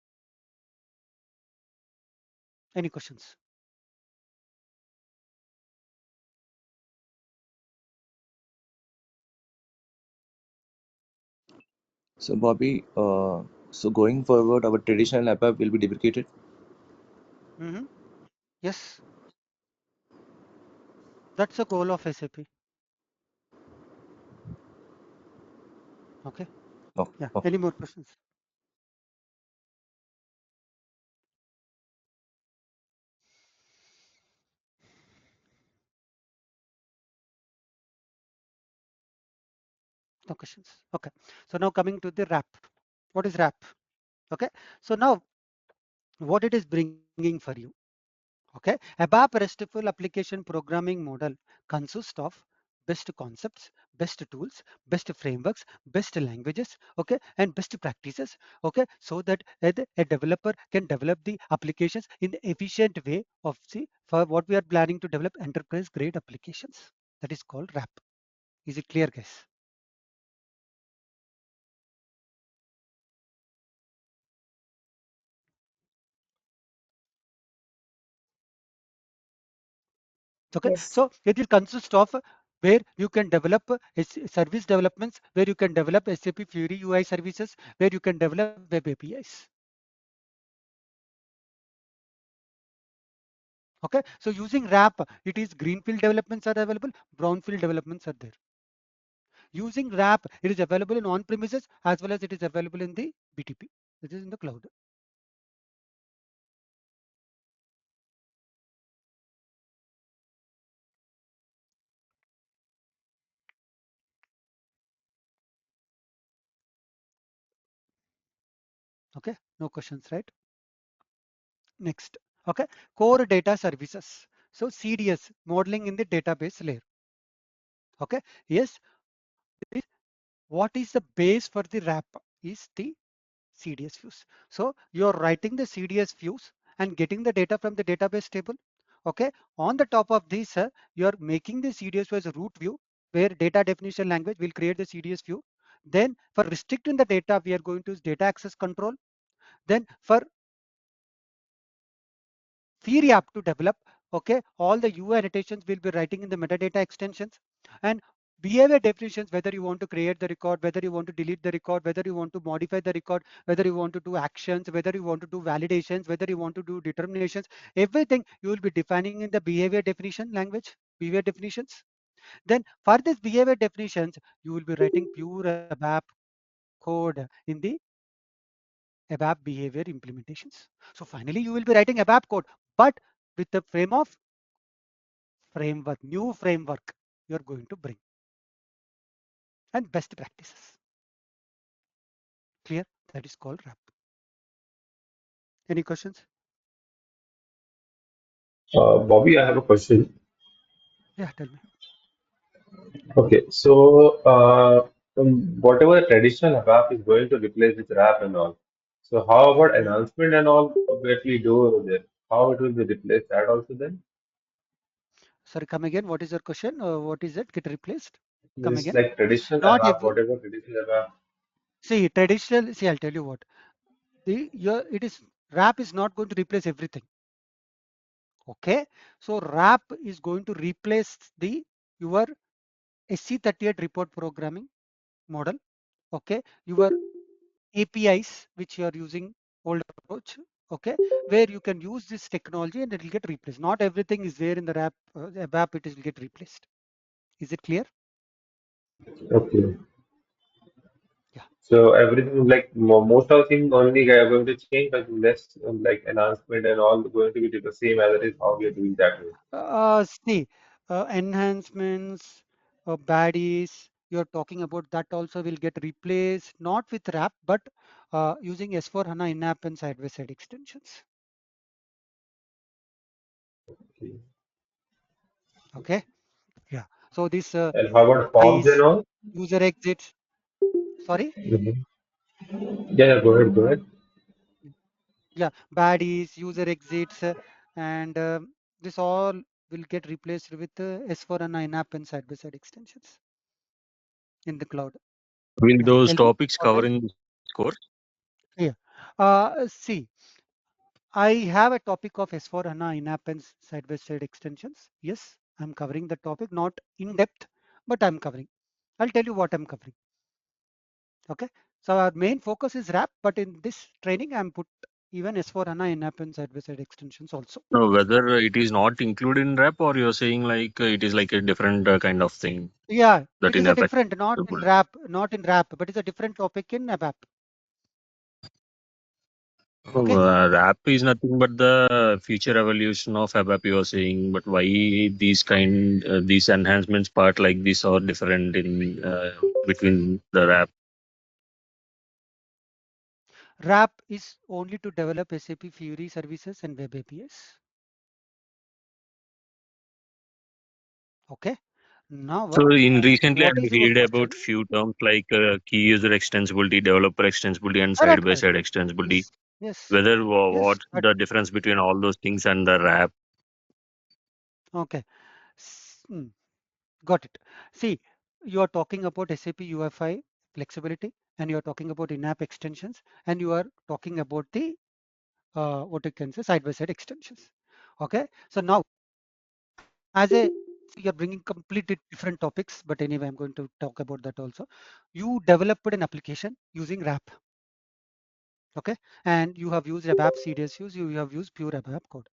Any questions? So Bobby, so going forward, our traditional app will be deprecated. Yes, that's the goal of SAP. Okay. Oh, Yeah. oh. Any more questions? No questions. Okay. So now coming to the wrap. What is wrap? Okay. So now what it is bringing for you? Okay. ABAP RESTful application programming model consists of best concepts, best tools, best frameworks, best languages, okay, and best practices, okay, so that a developer can develop the applications in the efficient way of for what we are planning to develop enterprise grade applications. That is called wrap. Is it clear, guys? Okay, Yes. so it will consist of where you can develop service developments, where you can develop SAP Fiori UI services, where you can develop web APIs. Okay, so using wrap, it is greenfield developments are available, brownfield developments are there. Using wrap, it is available in on-premises as well as it is available in the BTP, which is in the cloud. Okay, no questions, right? Next, okay, core data services. So CDS, modeling in the database layer. Okay, yes, what is the base for the wrap is the CDS views. So you're writing the CDS views and getting the data from the database table. Okay, on the top of this, you're making the CDS view as a root view where data definition language will create the CDS view. Then for restricting the data, we are going to use data access control. Then for Fiori app to develop, okay, all the UI annotations will be writing in the metadata extensions, and behavior definitions, whether you want to create the record, whether you want to delete the record, whether you want to modify the record, whether you want to do actions, whether you want to do validations, whether you want to do determinations, everything you will be defining in the behavior definition language, behavior definitions. Then for this behavior definitions, you will be writing pure ABAP code in the ABAP behavior implementations. So finally, you will be writing ABAP code, but with the frame of framework, new framework you're going to bring, and best practices. Clear? That is called wrap. Any questions? Bobby, I have a question. Yeah, tell me. Okay, so whatever traditional app is going to replace with rap and all. So how about Mhm. announcement and all that we do over there? How it will be replaced that also then? Sorry, come again. What is your question? What is it? Get replaced? Come It's again. like traditional Not app, every. whatever traditional app. See, traditional. See, I'll tell you what. It is wrap is not going to replace everything. Okay. So wrap is going to replace the your SC38 report programming model. Okay. Your APIs which you are using old approach, okay, where you can use this technology and it will get replaced. Not everything is there in the app, it will get replaced. Is it clear? Okay. Yeah. So everything like most of things only are going to change, but less like announcement and all going to be the same as it is how we are doing that way. See, enhancements, baddies, you're talking about that also will get replaced, not with wrap, but using S4 HANA in-app and side-by-side extensions. Okay. Okay. Yeah. So this And how about forms and baddies, all? user exits, sorry. Mhm. Yeah, yeah, go ahead, go ahead. Yeah, baddies, user exits, and this all will get replaced with S4 and in-app and side-by-side extensions in the cloud. Will Yeah, those tell me topics what cover else? in this course? Yeah. See, I have a topic of S4 HANA in-app and side-by-side extensions. Yes, I'm covering the topic, not in depth, but I'm covering. I'll tell you what I'm covering. Okay. So our main focus is RAP, but in this training, I'm put even S4 HANA in-app and side-by-side extensions also. No, whether it is not included in rap or you're saying like it is like a different kind of thing Yeah, that it in is a a different, not in rap, but it's a different topic in ABAP. Okay. rap is nothing but the future evolution of ABAP you are saying, but why these enhancements part like this are different in between the rap? RAP is only to develop SAP Fiori services and web APIs. Okay. Now, So in recently I what is your read about question? few terms like key user extensibility, developer extensibility, and side Correct, by correct. side extensibility. Yes, yes, Whether yes. what's the difference between all those things and the rap? Okay. Got it. See, you are talking about SAP UFI flexibility, and you are talking about in-app extensions, and you are talking about the what you can say side-by-side extensions. Okay. So now, as a you're bringing completely different topics, but anyway, I'm going to talk about that also. You developed an application using RAP, okay, and you have used ABAP CDS views, you have used pure ABAP code.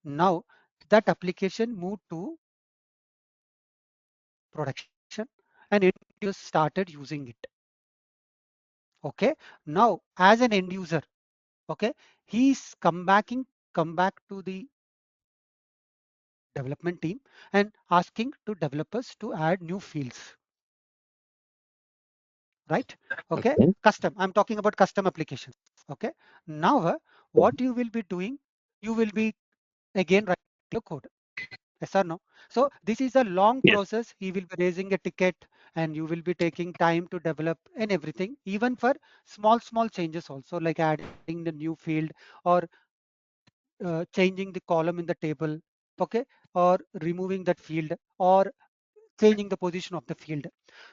Now, that application moved to production and end users started using it. Okay, now as an end user, okay, he's come back to the development team and asking to developers to add new fields, right? Okay, Okay. custom, I'm talking about custom applications. Okay, now what you will be doing, you will be again writing your code. Yes or no? So this is a long Yes. process. He will be raising a ticket and you will be taking time to develop and everything, even for small changes also, like adding the new field or changing the column in the table, okay, or removing that field or changing the position of the field.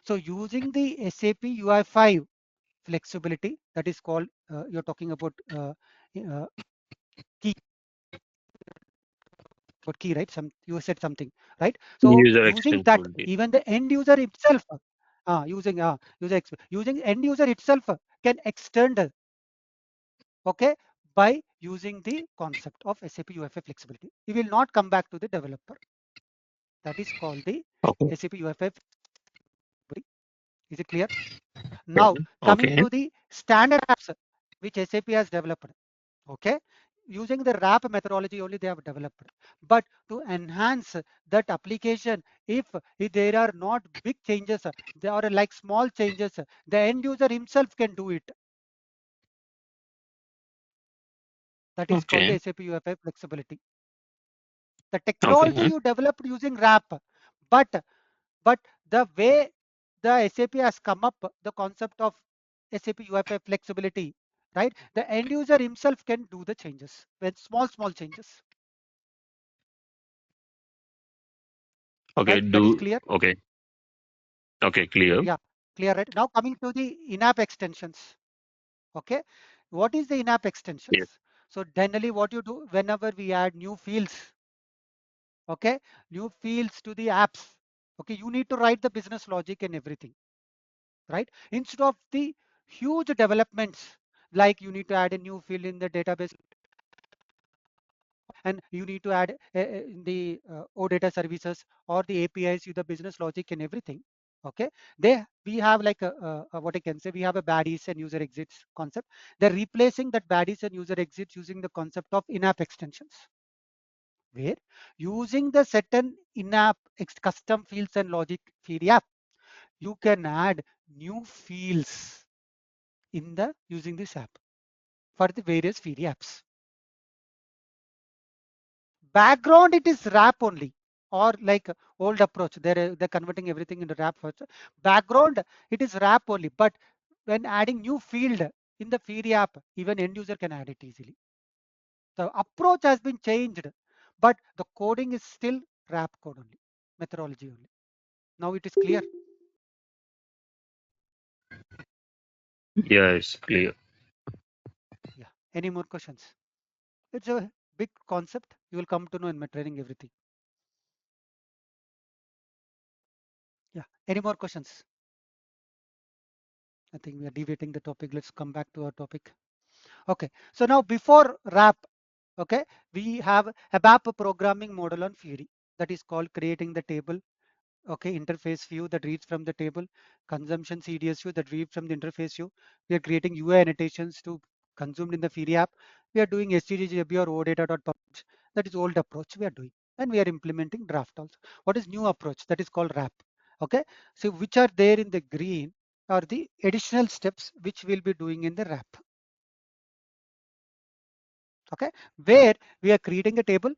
So using the SAP UI5 flexibility, that is called, you're talking about key key, right? You said something, right? So User using extension that, would be. even the end user itself, using end user itself can extend, okay, by using the concept of SAP UFA flexibility. We will not come back to the developer. That is called the Okay. SAP UFA. Is it clear? Okay. Now coming Okay. to the standard apps which SAP has developed. Okay, using the RAP methodology only they have developed, but to enhance that application, if there are not big changes, there are like small changes, the end user himself can do it. That is called the Okay. SAP UFI flexibility. The technology Okay. you developed using RAP, but but the way the SAP has come up the concept of SAP UFI flexibility, right? The end user himself can do the changes with small changes. Okay. That is Do clear. okay. Okay. Clear. Yeah, clear, right? Now coming to the in-app extensions. Okay, what is the in-app Yes. extensions? So generally what you do whenever we add new fields, okay, new fields to the apps, okay, you need to write the business logic and everything, right? Instead of the huge developments, like you need to add a new field in the database and you need to add in the OData services or the APIs with the business logic and everything. Okay, we have like what I can say, we have a baddies and user exits concept. They're replacing that baddies and user exits using the concept of in-app extensions, where using the certain in-app custom fields and logic Fiori app, you can add new fields in the using this app for the various Fiori apps. Background it is wrap only, or like old approach, they're converting everything into wrap first. Background it is wrap only, but when adding new field in the Fiori app, even end user can add it easily. The approach has been changed, but the coding is still wrap code only, methodology only. Now it is clear. Yes. Clear. Yeah, any more questions? It's a big concept, you will come to know in my training everything. Yeah, any more questions? I think we are deviating the topic. Let's come back to our topic. Okay, so now before wrap, okay, we have Abap programming model on Fiori, that is called creating the table. Okay, interface view that reads from the table, consumption CDS view that reads from the interface view. We are creating UI annotations to consumed in the Fiori app. We are doing HTTP or OData.publish. That is old approach we are doing, and we are implementing draft also. What is new approach? That is called wrap. Okay, so which are there in the green are the additional steps which we'll be doing in the wrap. Okay, where we are creating a table.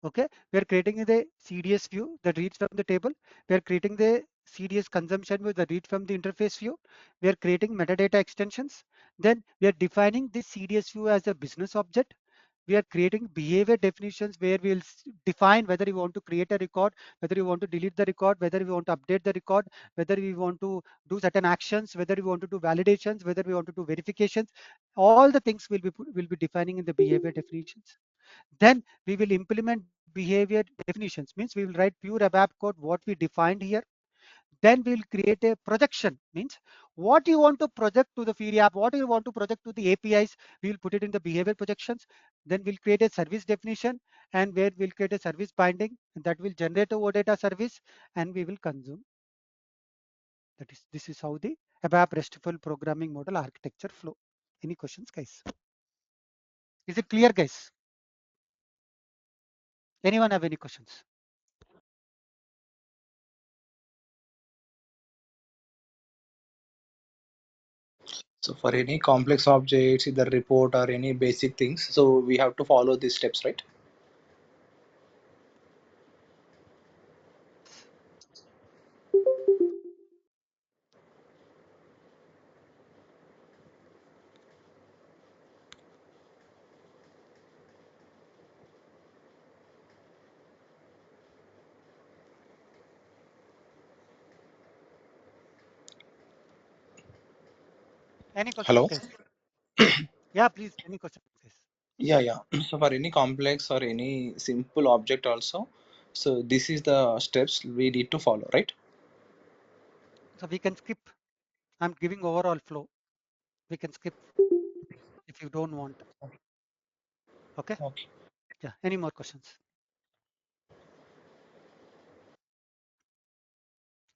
Okay, we are creating the CDS view that reads from the table. We are creating the CDS consumption view that reads from the interface view. We are creating metadata extensions. Then we are defining this CDS view as a business object. We are creating behavior definitions where we'll define whether you want to create a record, whether you want to delete the record, whether we want to update the record, whether we want to do certain actions, whether we want to do validations, whether we want to do verifications. All the things will be defining in the behavior definitions. Then we will implement behavior definitions, means we will write pure ABAP code what we defined here. Then we'll create a projection, means what you want to project to the Fiori app, what you want to project to the APIs, we'll put it in the behavior projections. Then we'll create a service definition, and where we'll create a service binding that will generate a OData service, and we will consume. This is how the Abap Restful programming model architecture flow. Any questions, guys? Is it clear, guys? Anyone have any questions? So for any complex objects, either report or any basic things, so we have to follow these steps, right? Any questions, Hello? guys? Yeah, please. Any questions, guys? Yeah, yeah. So for any complex or any simple object also, so this is the steps we need to follow, right? So we can skip. I'm giving overall flow. We can skip if you don't want. Okay. Okay. Yeah. Any more questions?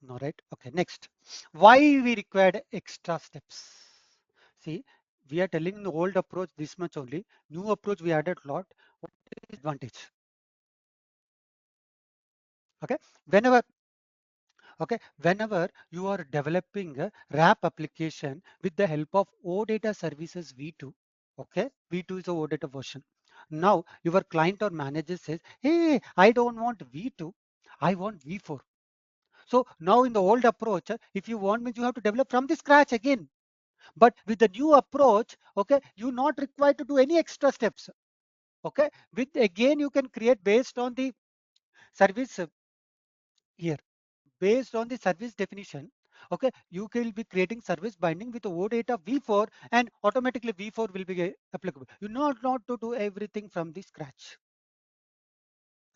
No, right? Okay. Next, why we required extra steps? See, we are telling the old approach this much only. New approach we added a lot. What is advantage? Okay. Whenever whenever you are developing a wrap application with the help of OData services v2, okay, v2 is a OData version. Now your client or manager says, hey, I don't want v2, I want v4. So now in the old approach, if you want, means you have to develop from the scratch again. But with the new approach, okay, you're not required to do any extra steps. Okay, with again you can create based on the service here. Based on the service definition, okay, you will be creating service binding with OData v4, and automatically v4 will be applicable. You not to do everything from the scratch.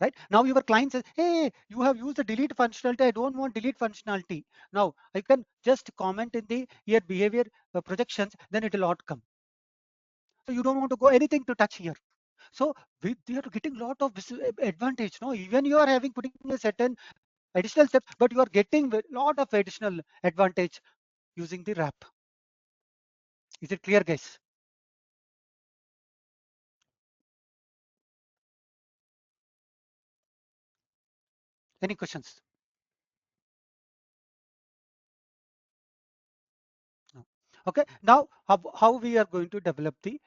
Right now your client says, hey, you have used the delete functionality, I don't want delete functionality. Now I can just comment in the here behavior projections, then it will not come. So you don't want to go anything to touch here. So they are getting lot of advantage. No, even you are having putting a certain additional steps, but you are getting a lot of additional advantage using the wrap. Is it clear, guys? Any questions? No. Okay, now how we are going to develop the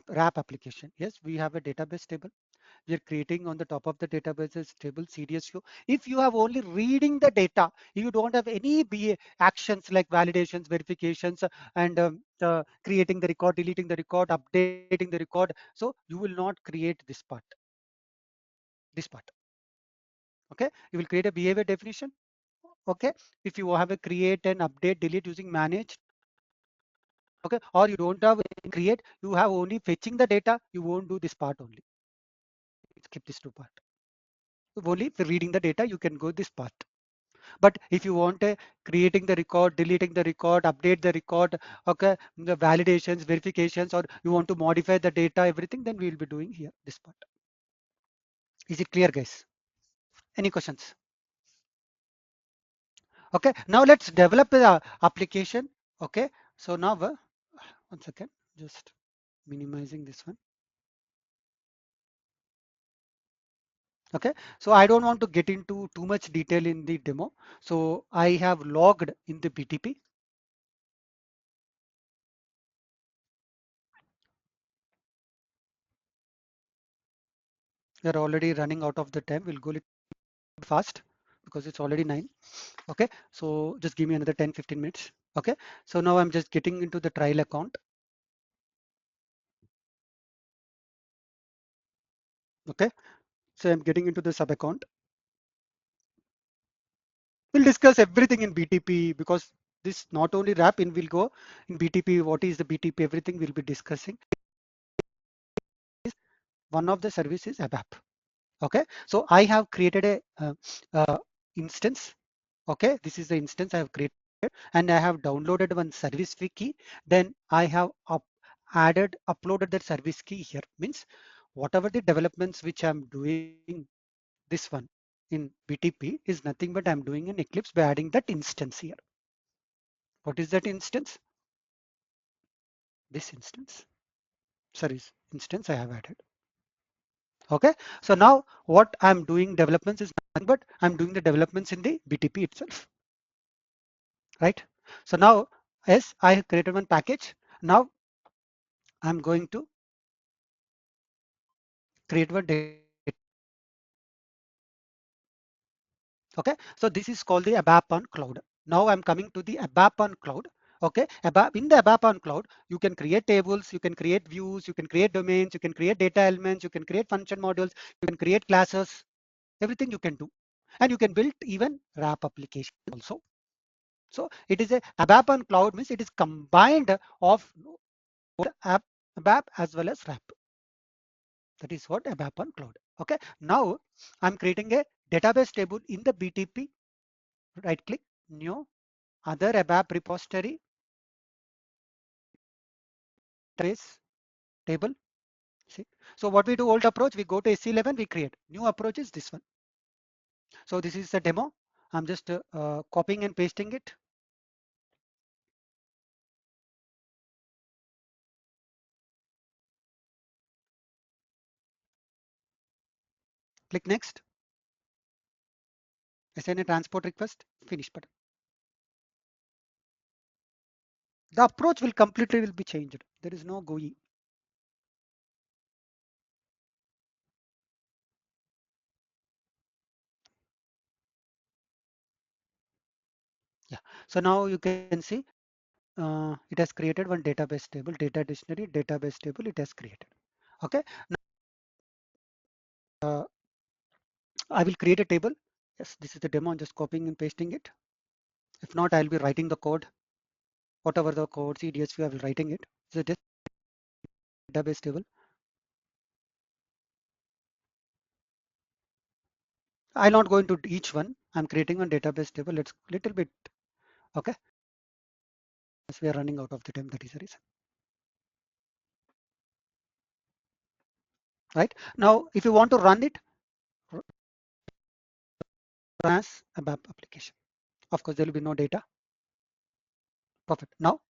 wrap application? Yes, we have a database table. We are creating on the top of the databases table CDS flow. If you have only reading the data, you don't have any BA actions like validations, verifications, and creating the record, deleting the record, updating the record. So you will not create this part. This part. Okay, you will create a behavior definition. Okay, if you have a create and update, delete using manage. Okay, or you don't have create, you have only fetching the data. You won't do this part only. Skip this two part. Only for reading the data, you can go this part. But if you want creating the record, deleting the record, update the record, okay, the validations, verifications, or you want to modify the data, everything, then we will be doing here this part. Is it clear, guys? Any questions? Okay, now let's develop the application. Okay, so now one second, just minimizing this one. Okay, so I don't want to get into too much detail in the demo. So I have logged in the BTP. We are already running out of the time. We'll go little fast because it's already 9. Okay, so just give me another 10-15 minutes. Okay, so now I'm just getting into the trial account. Okay, so I'm getting into the sub account. We'll discuss everything in BTP because this not only wrap in will go in BTP. What is the BTP? Everything we'll be discussing. One of the services Abap. Okay, so I have created a instance. Okay, this is the instance I have created, and I have downloaded one service key. Then I have uploaded that service key here. Means whatever the developments which I'm doing, this one in BTP is nothing but I'm doing in Eclipse by adding that instance here. What is that instance? This instance, service instance I have added. Okay, so now what I'm doing developments is nothing but I'm doing the developments in the BTP itself, right? So now, yes, I have created one package. Now I'm going to create one data. Okay, so this is called the Abap on cloud. Now I'm coming to the Abap on cloud. Okay, in the Abap on cloud, you can create tables, you can create views, you can create domains, you can create data elements, you can create function modules, you can create classes, everything you can do. And you can build even wrap application also. So it is a Abap on cloud means it is combined of Abap as well as wrap. That is what Abap on cloud. Okay, now I'm creating a database table in the BTP. Right click, new, other Abap repository, trace table. See, so what we do, old approach, we go to SC11, we create. New approach is this one. So this is the demo. I'm just copying and pasting it. Click next. Assign a transport request. Finish button. The approach will completely will be changed. There is no GUI. Yeah. So now you can see it has created one database table, data dictionary, database table. It has created. Okay. Now, I will create a table. Yes, this is the demo. I'm just copying and pasting it. If not, I'll be writing the code. Whatever the code CDSV, I will writing it. So this database table. I'll not go into each one. I'm creating one database table. Let's little bit. Okay. As we are running out of the time, that is the reason. Right now, if you want to run it, run as Abap application. Of course, there will be no data. Perfect. Now,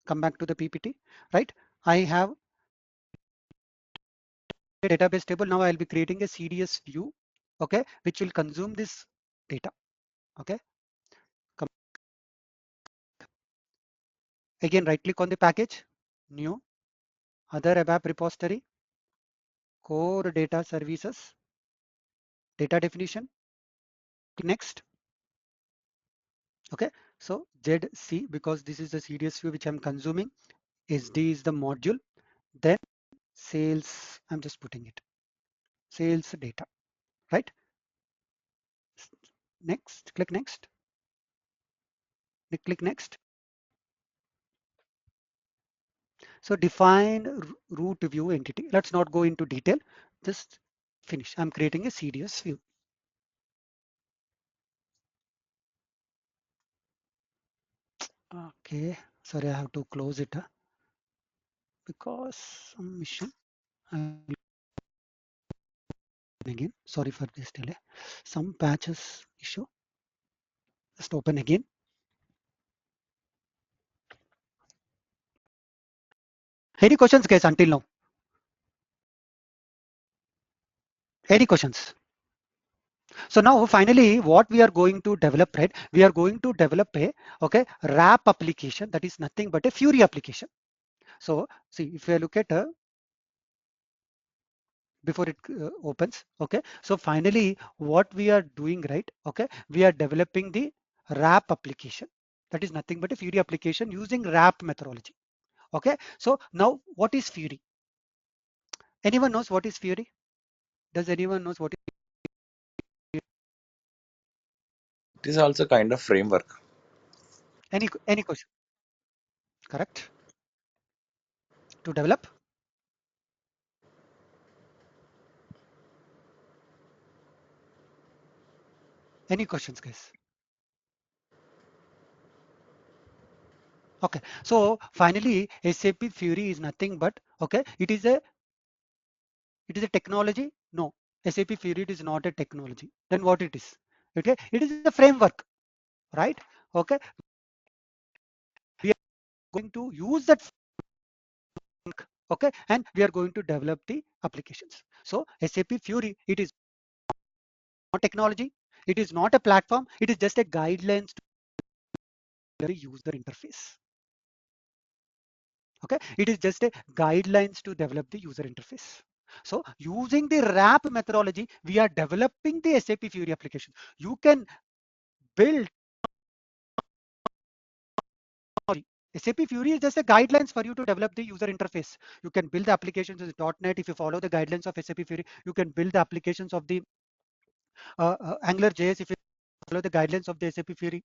come back to the PPT. Right. I have a database table. Now I'll be creating a CDS view. Okay, which will consume this data. Okay. Come again. Right click on the package. New. Other Abap repository. Core data services. Data definition. Next. Okay, so ZC, because this is the CDS view which I'm consuming, SD is the module, then sales, I'm just putting it, sales data, right? Next, click next, click next. So define root view entity. Let's not go into detail, just finish. I'm creating a CDS view. Okay, sorry, I have to close it because some issue. Again, sorry for this delay. Some patches issue. Just open again. Any questions, guys, until now? Any questions? So now finally what we are going to develop, right? We are going to develop a wrap application that is nothing but a Fiori application. So see, if you look at before it opens, okay. So finally what we are doing, right? Okay, we are developing the wrap application that is nothing but a Fiori application using wrap methodology. Okay, so now what is Fiori? Anyone knows what is Fiori? Does anyone knows what is It is also kind of framework. any question? Correct. To develop. Any questions, guys? Okay, so finally SAP Fiori is nothing but, okay, it is a technology. No, SAP Fiori is not a technology. Then what it is? Okay, it is a framework, right? Okay, we are going to use that framework, okay, and we are going to develop the applications. So SAP Fiori, it is not technology, it is not a platform, it is just a guidelines to the user interface. Okay, it is just a guidelines to develop the user interface. So using the RAP methodology, we are developing the SAP Fiori application. You can build SAP Fiori is just a guidelines for you to develop the user interface. You can build the applications with .NET if you follow the guidelines of SAP Fiori. You can build the applications of the Angular JS if you follow the guidelines of the SAP Fiori.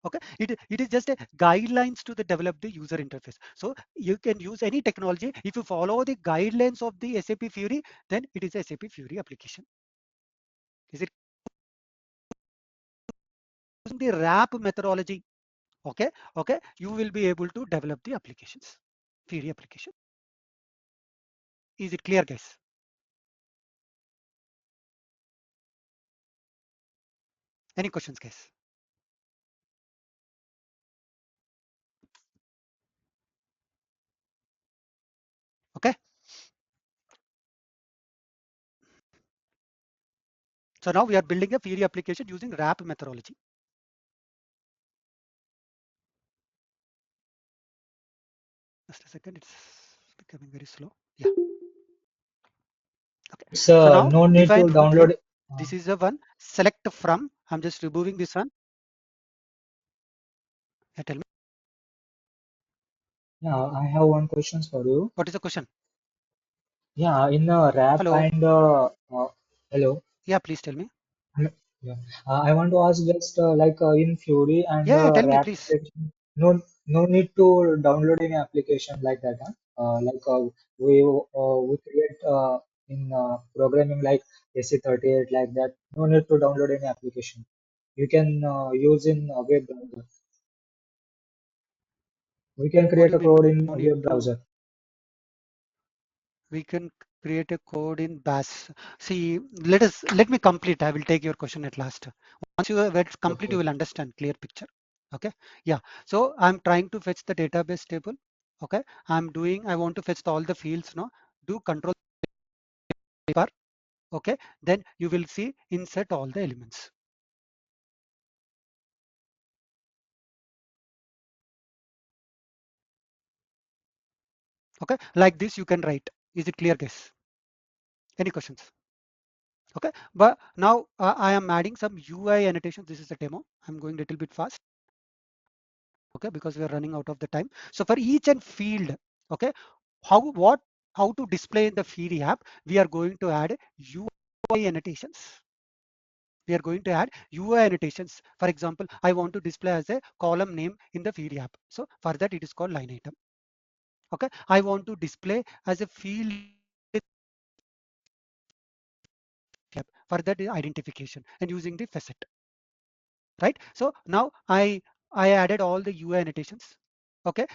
Okay, it is just a guidelines to the develop the user interface. So you can use any technology if you follow the guidelines of the SAP Fiori, then it is a SAP Fiori application. Is it using the RAP methodology? Okay, okay, you will be able to develop the applications, Fiori application. Is it clear, guys? Any questions, guys? Okay, so now we are building a Fiori application using RAP methodology. Just a second, it's becoming very slow. Yeah. Okay, It's so now no need to define root view. download. This is the one. Select from. I'm just removing this one. Yeah, tell me. Yeah, I have one question for you. What is the question? Yeah, in rap Hello. and hello. Yeah, please tell me. Yeah. I want to ask just like in Fury and Yeah, tell me, rap please. section, no need to download any application like that. Huh? Like we create in programming like AC38 like that. No need to download any application. You can use in a web browser. We can What do create you a mean? code in No a need web to. browser. We can create a code in Bash. See, let me complete. I will take your question at last. Once you have it complete, you Okay. will understand clear picture. Okay. Yeah. So I'm trying to fetch the database table. Okay. I want to fetch all the fields now. Do control bar. Okay. Then you will see insert all the elements. Okay. Like this, you can write. Is it clear, guys? Any questions? Okay. But now I am adding some UI annotations. This is a demo. I'm going a little bit fast. Okay, because we are running out of the time. So for each and field, okay, how to display in the Fiori app, we are going to add UI annotations. We are going to add UI annotations. For example, I want to display as a column name in the Fiori app. So for that, it is called line item. Okay, I want to display as a field app. For that, identification and using the facet. Right. So now I added all the UI annotations. Okay,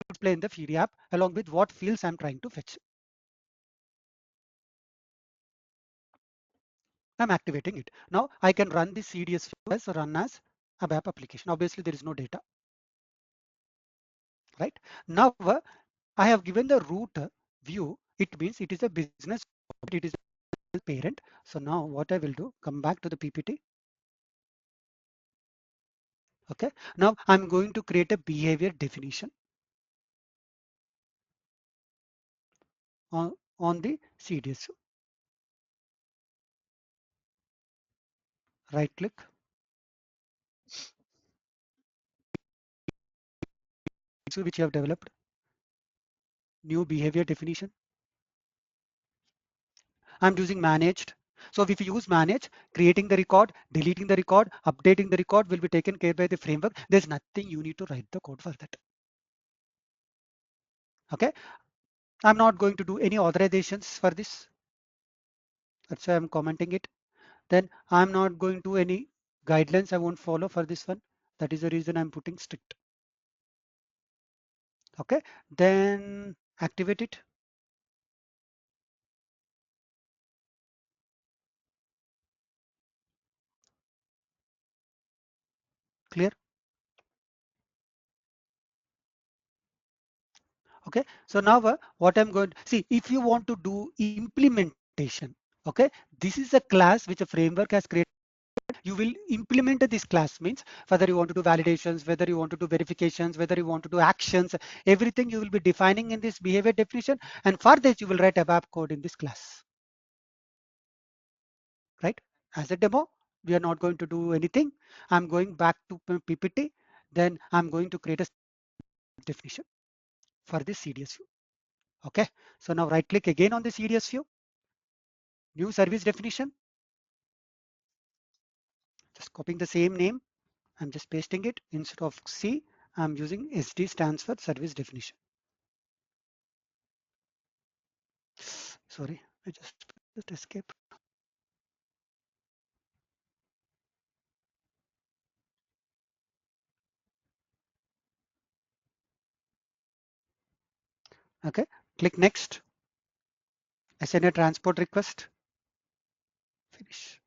display in the Fiori app along with what fields I'm trying to fetch. I'm activating it. Now I can run the CDS as run as Abap application. Obviously, there is no data, right? Now I have given the root view. It means it is a business, it is a parent. So now what I will do, come back to the PPT. Okay. Now I'm going to create a behavior definition on the CDS. Right click, so which you have developed, new behavior definition. I'm using managed. So if you use manage, creating the record, deleting the record, updating the record will be taken care by the framework. There's nothing you need to write the code for that. Okay. I'm not going to do any authorizations for this. That's why I'm commenting it. Then I'm not going to any guidelines I won't follow for this one. That is the reason I'm putting strict. Okay, then activate it. Clear? Okay, so now what I'm going to see, if you want to do implementation, okay, this is a class which a framework has created. You will implement this class, means whether you want to do validations, whether you want to do verifications, whether you want to do actions, everything you will be defining in this behavior definition, and for this you will write ABAP code in this class, right? As a demo, we are not going to do anything. I'm going back to PPT, then I'm going to create a definition for this CDS view. Okay, so now right click again on the CDS view, new service definition, just copying the same name. I'm just pasting it. Instead of C, I'm using SD, stands for service definition. Sorry, I just escape. Okay, click next. Send a transport request. Finish.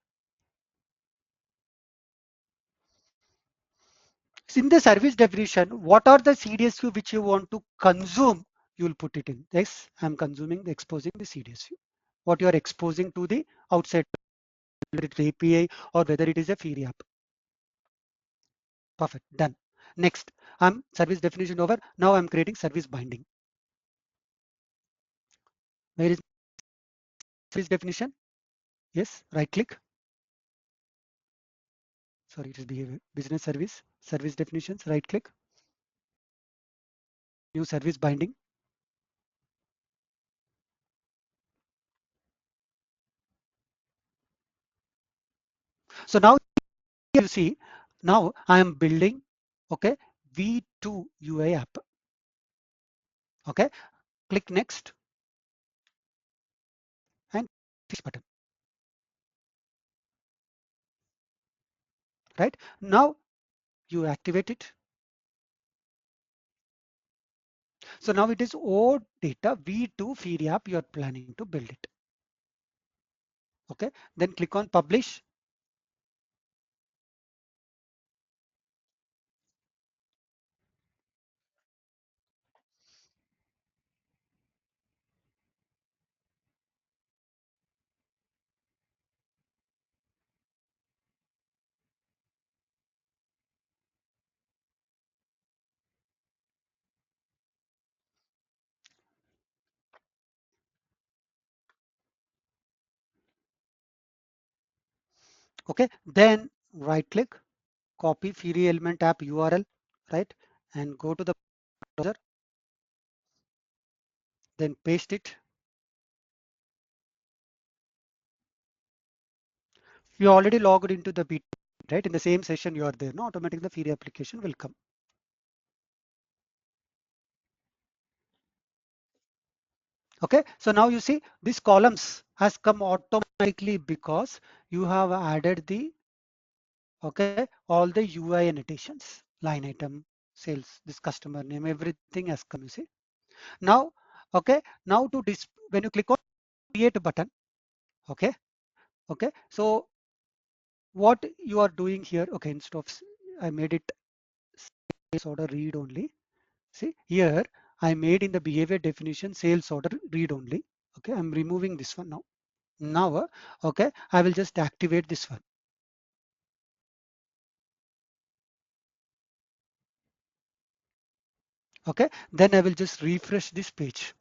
So in the service definition, what are the CDS view which you want to consume? You will put it in. Yes, I'm consuming, exposing the CDS view. What you are exposing to the outside, whether it's API or whether it is a Fiori app. Perfect, done. Next, I'm service definition over. Now I'm creating service binding. Where is service definition? Yes, right click. Sorry, it is behavior. Business service definitions, right click, new service binding. So now you see, now I am building, okay, V2 UI app. Okay, click next and this button. Right now you activate it. So now it is ODATA V2 Fiori app you are planning to build it. Okay, then click on publish. Okay, then right click, copy Fiori element app URL, right, and go to the browser, then paste it. You already logged into the BT, right? In the same session you are there, no? Automatically the Fiori application will come. Okay, so now you see this columns has come automatically because you have added the, okay, all the UI annotations, line item, sales, this customer name, everything has come, you see. Now, okay, now to this, when you click on create button, okay, okay, so what you are doing here, okay, instead of, I made it sales order read only. See here, I made in the behavior definition sales order read only. Okay, I'm removing this one now. Now, okay, I will just activate this one. Okay, then I will just refresh this page.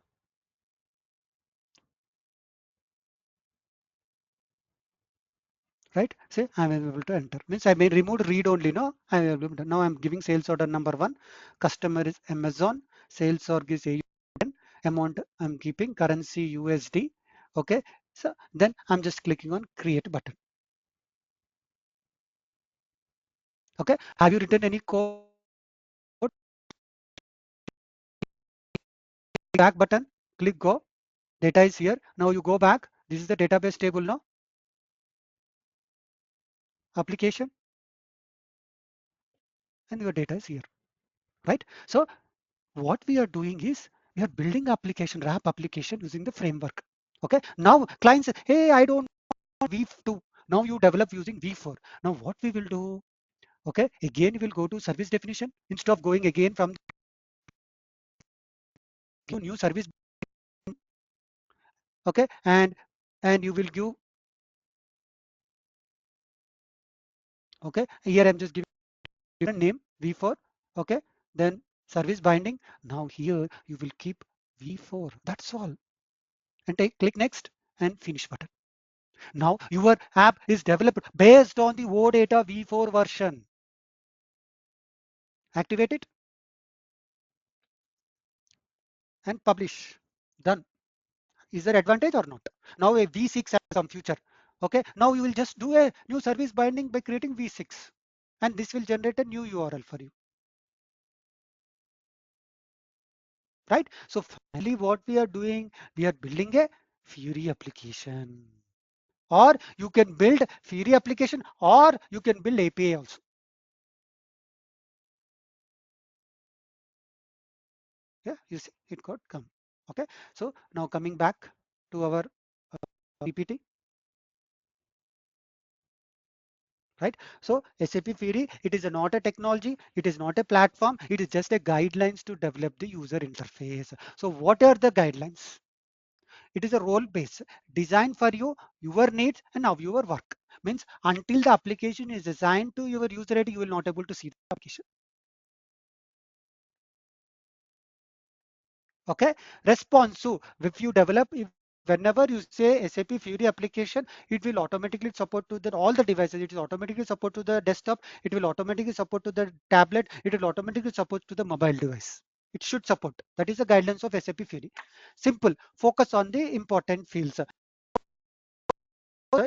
Right, say I'm able to enter. Means I may remove read only. No, I'm able to, now I'm giving sales order number one. Customer is Amazon. Sales order is AUN. Amount I'm keeping currency USD. Okay, so then I'm just clicking on create button. Okay, have you written any code? Back button, click go. Data is here. Now you go back. This is the database table now. Application, and your data is here. Right. So what we are doing is we are building application, wrap application using the framework. Okay. Now clients say, hey, I don't want V2. Now you develop using V4. Now what we will do? Okay. Again, we will go to service definition instead of going again from new service. Okay. And you will give. Okay. Here I'm just giving a name V4. Okay. Then service binding. Now here you will keep V4. That's all. And click next and finish button. Now your app is developed based on the OData V4 version. Activate it and publish. Done. Is there advantage or not? Now a V6 has some future. Okay. Now you will just do a new service binding by creating V6, and this will generate a new URL for you. Right. So finally, what we are doing, we are building a Fiori application. Or you can build Fiori application, or you can build API also. Yeah, you see, it got come. Okay. So now coming back to our PPT. Right. So SAP Fiori, it is not a technology, it is not a platform, it is just a guidelines to develop the user interface. So what are the guidelines? It is a role base designed for you, your needs and how your work. Means until the application is designed to your user ID, you will not able to see the application. Okay. Responsive. If you develop, if whenever you say SAP Fiori application, it will automatically support to the, all the devices. It is automatically support to the desktop. It will automatically support to the tablet. It will automatically support to the mobile device. It should support. That is the guidelines of SAP Fiori. Simple. Focus on the important fields.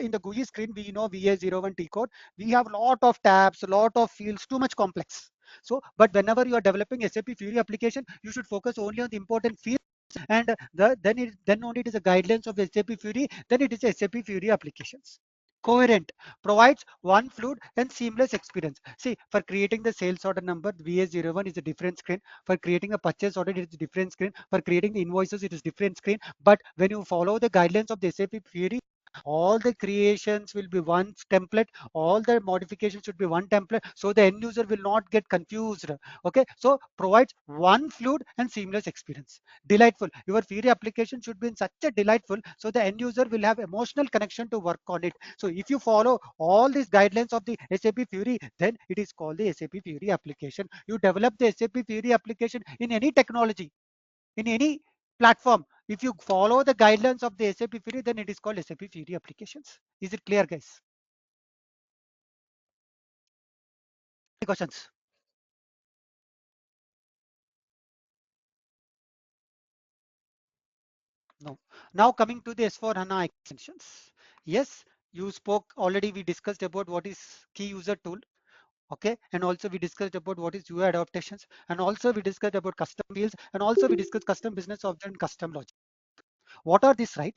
In the GUI screen, we know VA01 T code. We have lot of tabs, lot of fields, too much complex. So, but whenever you are developing SAP Fiori application, you should focus only on the important fields, and then only it is a guidelines of SAP Fiori. Then it is SAP Fiori applications. Coherent, provides one fluid and seamless experience. See, for creating the sales order number, VA01 is a different screen. For creating a purchase order, it is a different screen. For creating the invoices, it is different screen. But when you follow the guidelines of the SAP Fiori, all the creations will be one template, all the modifications should be one template, so the end user will not get confused. Okay. So provides one fluid and seamless experience. Delightful. Your Fiori application should be in such a delightful, so the end user will have emotional connection to work on it. So if you follow all these guidelines of the SAP Fiori, then it is called the SAP Fiori application. You develop the SAP Fiori application in any technology, in any platform. If you follow the guidelines of the SAP Fiori, then it is called SAP Fiori applications. Is it clear, guys? Any questions? No. Now coming to the S4 HANA extensions. Yes, you spoke already. We discussed about what is key user tool. Okay, and also we discussed about what is UI adaptations, and also we discussed about custom fields, and also we discussed custom business object and custom logic. What are these, right?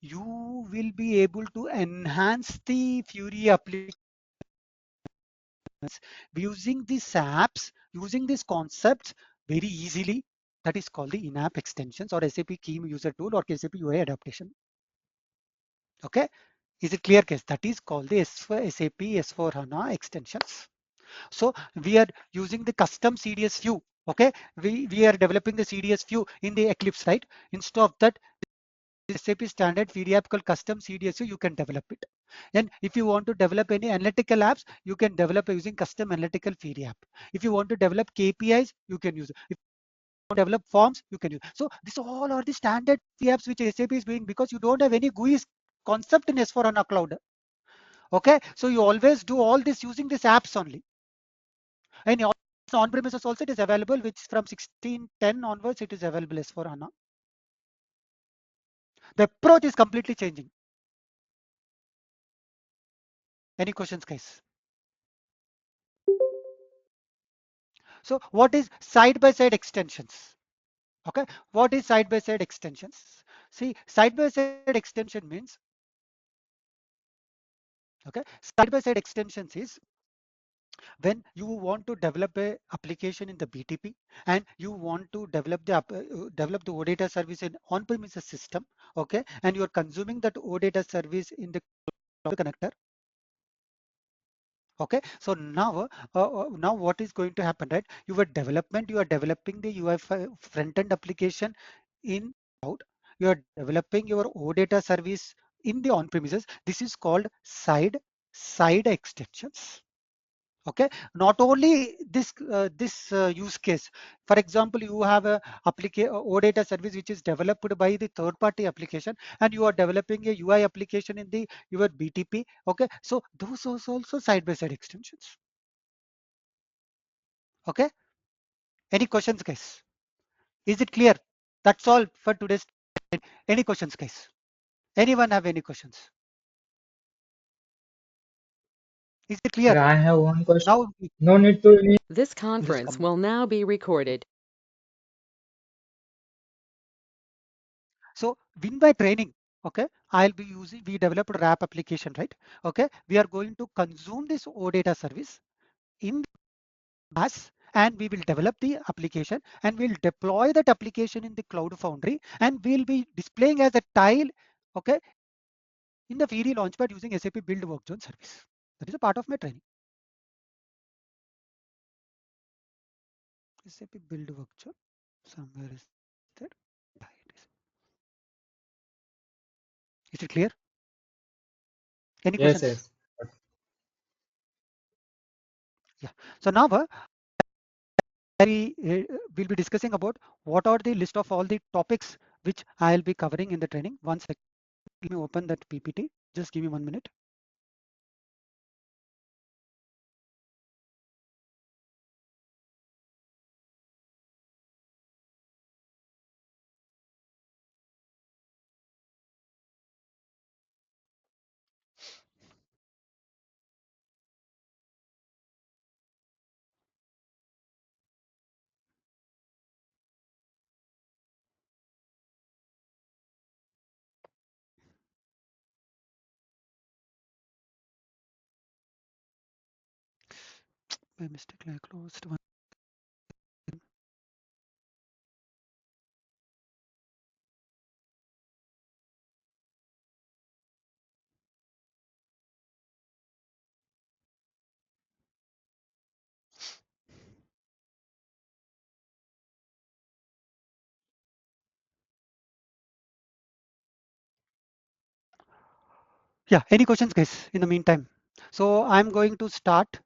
You will be able to enhance the Fiori application using these apps, using these concepts very easily. That is called the in-app extensions or SAP key user tool or SAP UI adaptation. Okay, is it clear, case? That is called the SAP S4 HANA extensions. So we are using the custom CDS view. Okay, we are developing the CDS view in the Eclipse, right? Instead of that, SAP standard Fiori app called custom CDS view, you can develop it. And if you want to develop any analytical apps, you can develop using custom analytical Fiori app. If you want to develop KPIs, you can use it. If you want to develop forms, you can use. So these all are the standard apps which SAP is doing, because you don't have any GUI concept in S4HANA Cloud. Okay, so you always do all this using these apps only. And on-premises also it is available, which from 1610 onwards it is available as for HANA. The approach is completely changing. Any questions, guys? So what is side-by-side extensions? Okay, what is side-by-side extensions? See, side-by-side extension means, okay, side-by-side extensions is when you want to develop a application in the BTP and you want to develop develop the OData service in on-premises system, okay, and you are consuming that OData service in the cloud connector. Okay, so now what is going to happen, right? Your development, you are developing the UI front-end application in cloud. You are developing your OData service in the on-premises. This is called side extensions. Okay, not only this use case. For example, you have a OData service which is developed by the third-party application, and you are developing a UI application in the your BTP. Okay, so those are also side-by-side extensions. Okay, any questions, guys? Is it clear? That's all for today's. Any questions, guys? Anyone have any questions? Is it clear? Yeah, I have one question. Now No need to any. This we'll just conference come. will now be recorded. So win by training, okay, I'll be using, we developed a wrap application, right? Okay, we are going to consume this OData service in us, and we will develop the application and we'll deploy that application in the Cloud Foundry, and we'll be displaying as a tile, okay, in the Fiori Launchpad using SAP Build Work Zone service. That is a part of my training. SAP Build Work Zone, somewhere is there. Is it clear? Any Yes, questions? yes. Yeah. So now we will be discussing about what are the list of all the topics which I'll be covering in the training. One second, let me open that PPT. Just give me 1 minute. By mistake, I closed one. Yeah, any questions, guys, in the meantime? So I'm going to start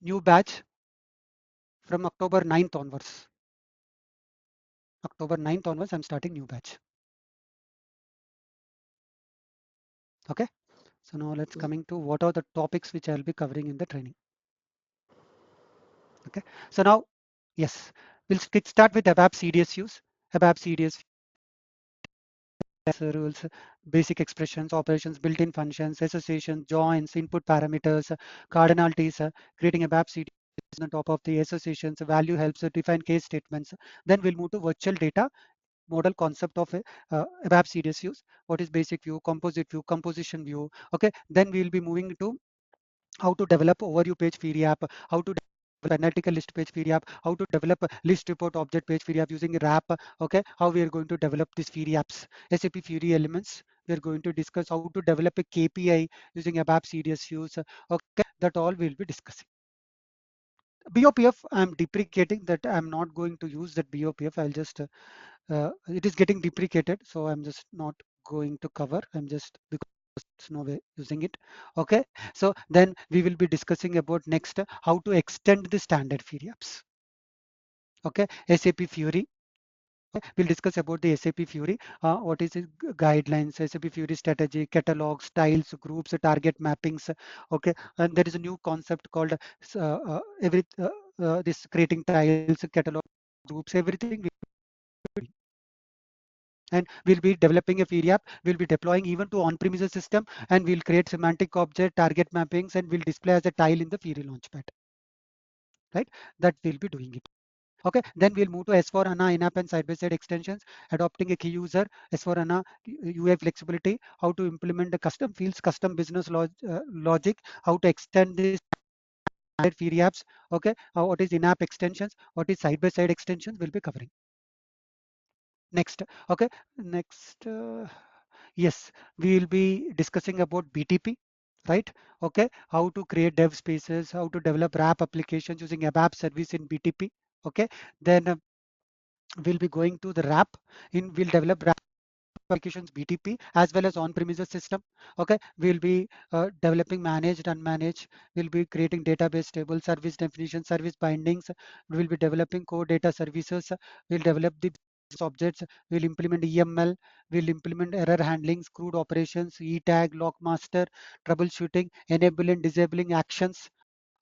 new batch from October 9th onwards. October 9th onwards, I'm starting new batch. Okay. So now let's coming to what are the topics which I'll be covering in the training. Okay. So now, yes, we'll start with Abap CDS use. Abap CDS rules, basic expressions, operations, built-in functions, associations, joins, input parameters, cardinalities, creating a BAP CD on top of the associations, value helps define case statements. Then we'll move to virtual data model concept of a ABAP CDS use. What is basic view, composite view, composition view. Okay. Then we'll be moving to how to develop overview page Fiori app, how to develop analytical list page Fiori app, how to develop a list report object page Fiori app using RAP. Okay, how we are going to develop these Fiori apps, SAP Fiori elements. We are going to discuss how to develop a KPI using ABAP CDS use. Okay, that all we'll be discussing. BOPF, I'm deprecating that. I'm not going to use that BOPF. I'll just, it is getting deprecated. So I'm just not going to cover. I'm just, because there's no way using it. Okay. So then we will be discussing about next how to extend the standard Fiori apps. Okay. SAP Fiori. We'll discuss about the SAP Fiori. What is its guidelines, SAP Fiori strategy, catalog, styles, groups, target mappings. Okay. And there is a new concept called this creating tiles, catalog, groups, everything. And we'll be developing a Fiori app. We'll be deploying even to on-premises system, and we'll create semantic object, target mappings, and we'll display as a tile in the Fiori Launchpad. Right? That we'll be doing it. Okay, then we'll move to S4 HANA in-app and side-by-side extensions, adopting a key user, S4 HANA UI flexibility, how to implement the custom fields, custom business logic, how to extend this Fiori apps. Okay, what is in-app extensions, what is side-by-side extensions, we'll be covering. Next, okay, next, yes, we will be discussing about BTP, right? Okay, how to create dev spaces, how to develop wrap applications using Abap service in BTP. Okay, then we'll be going to the wrap. We'll develop wrap applications BTP as well as on-premises system. Okay, we'll be developing managed, unmanaged. We'll be creating database table, service definition, service bindings. We'll be developing core data services. We'll develop the objects. We'll implement EML. We'll implement error handling, CRUD operations, E-tag, lock master, troubleshooting, enabling, disabling actions.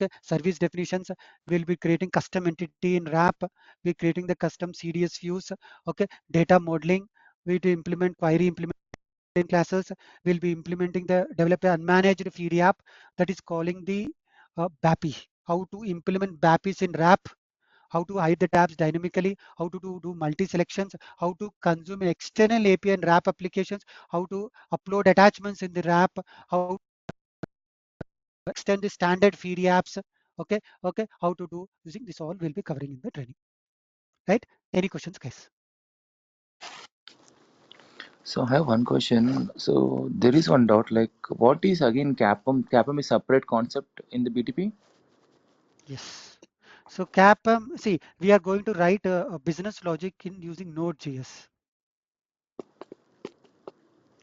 Okay, service definitions. We'll be creating custom entity in wrap. We're creating the custom CDS views. Okay, data modeling. We to implement query implementation classes. We'll be implementing the develop a unmanaged Fiori app that is calling the BAPI. How to implement BAPIs in wrap, how to hide the tabs dynamically, how to do multi-selections, how to consume external API and wrap applications, how to upload attachments in the wrap, how to extend the standard Fiori apps. Okay, okay, how to do using this all we'll be covering in the training. Right? Any questions, guys? So I have one question. So there is one doubt, like what is again CAPM? CAPM is separate concept in the BTP? Yes. So CAPM, see, we are going to write a business logic in using Node.js,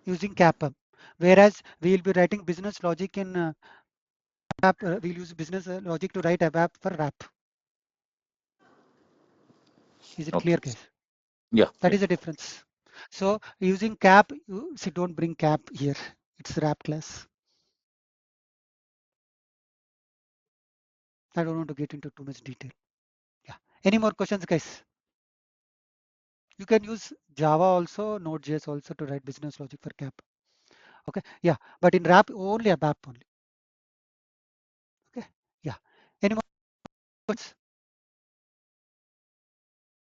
using CAPM. Whereas we will be writing business logic in Abap, we'll use business logic to write Abap for wrap. Is it clear, Okay. guys? Yeah. That Yeah. is the difference. So using cap, you see, don't bring cap here. It's wrap class. I don't want to get into too much detail. Yeah. Any more questions, guys? You can use Java also, Node.js also to write business logic for cap. Okay. Yeah. But in wrap, only Abap only. Okay. Yeah. Any more questions?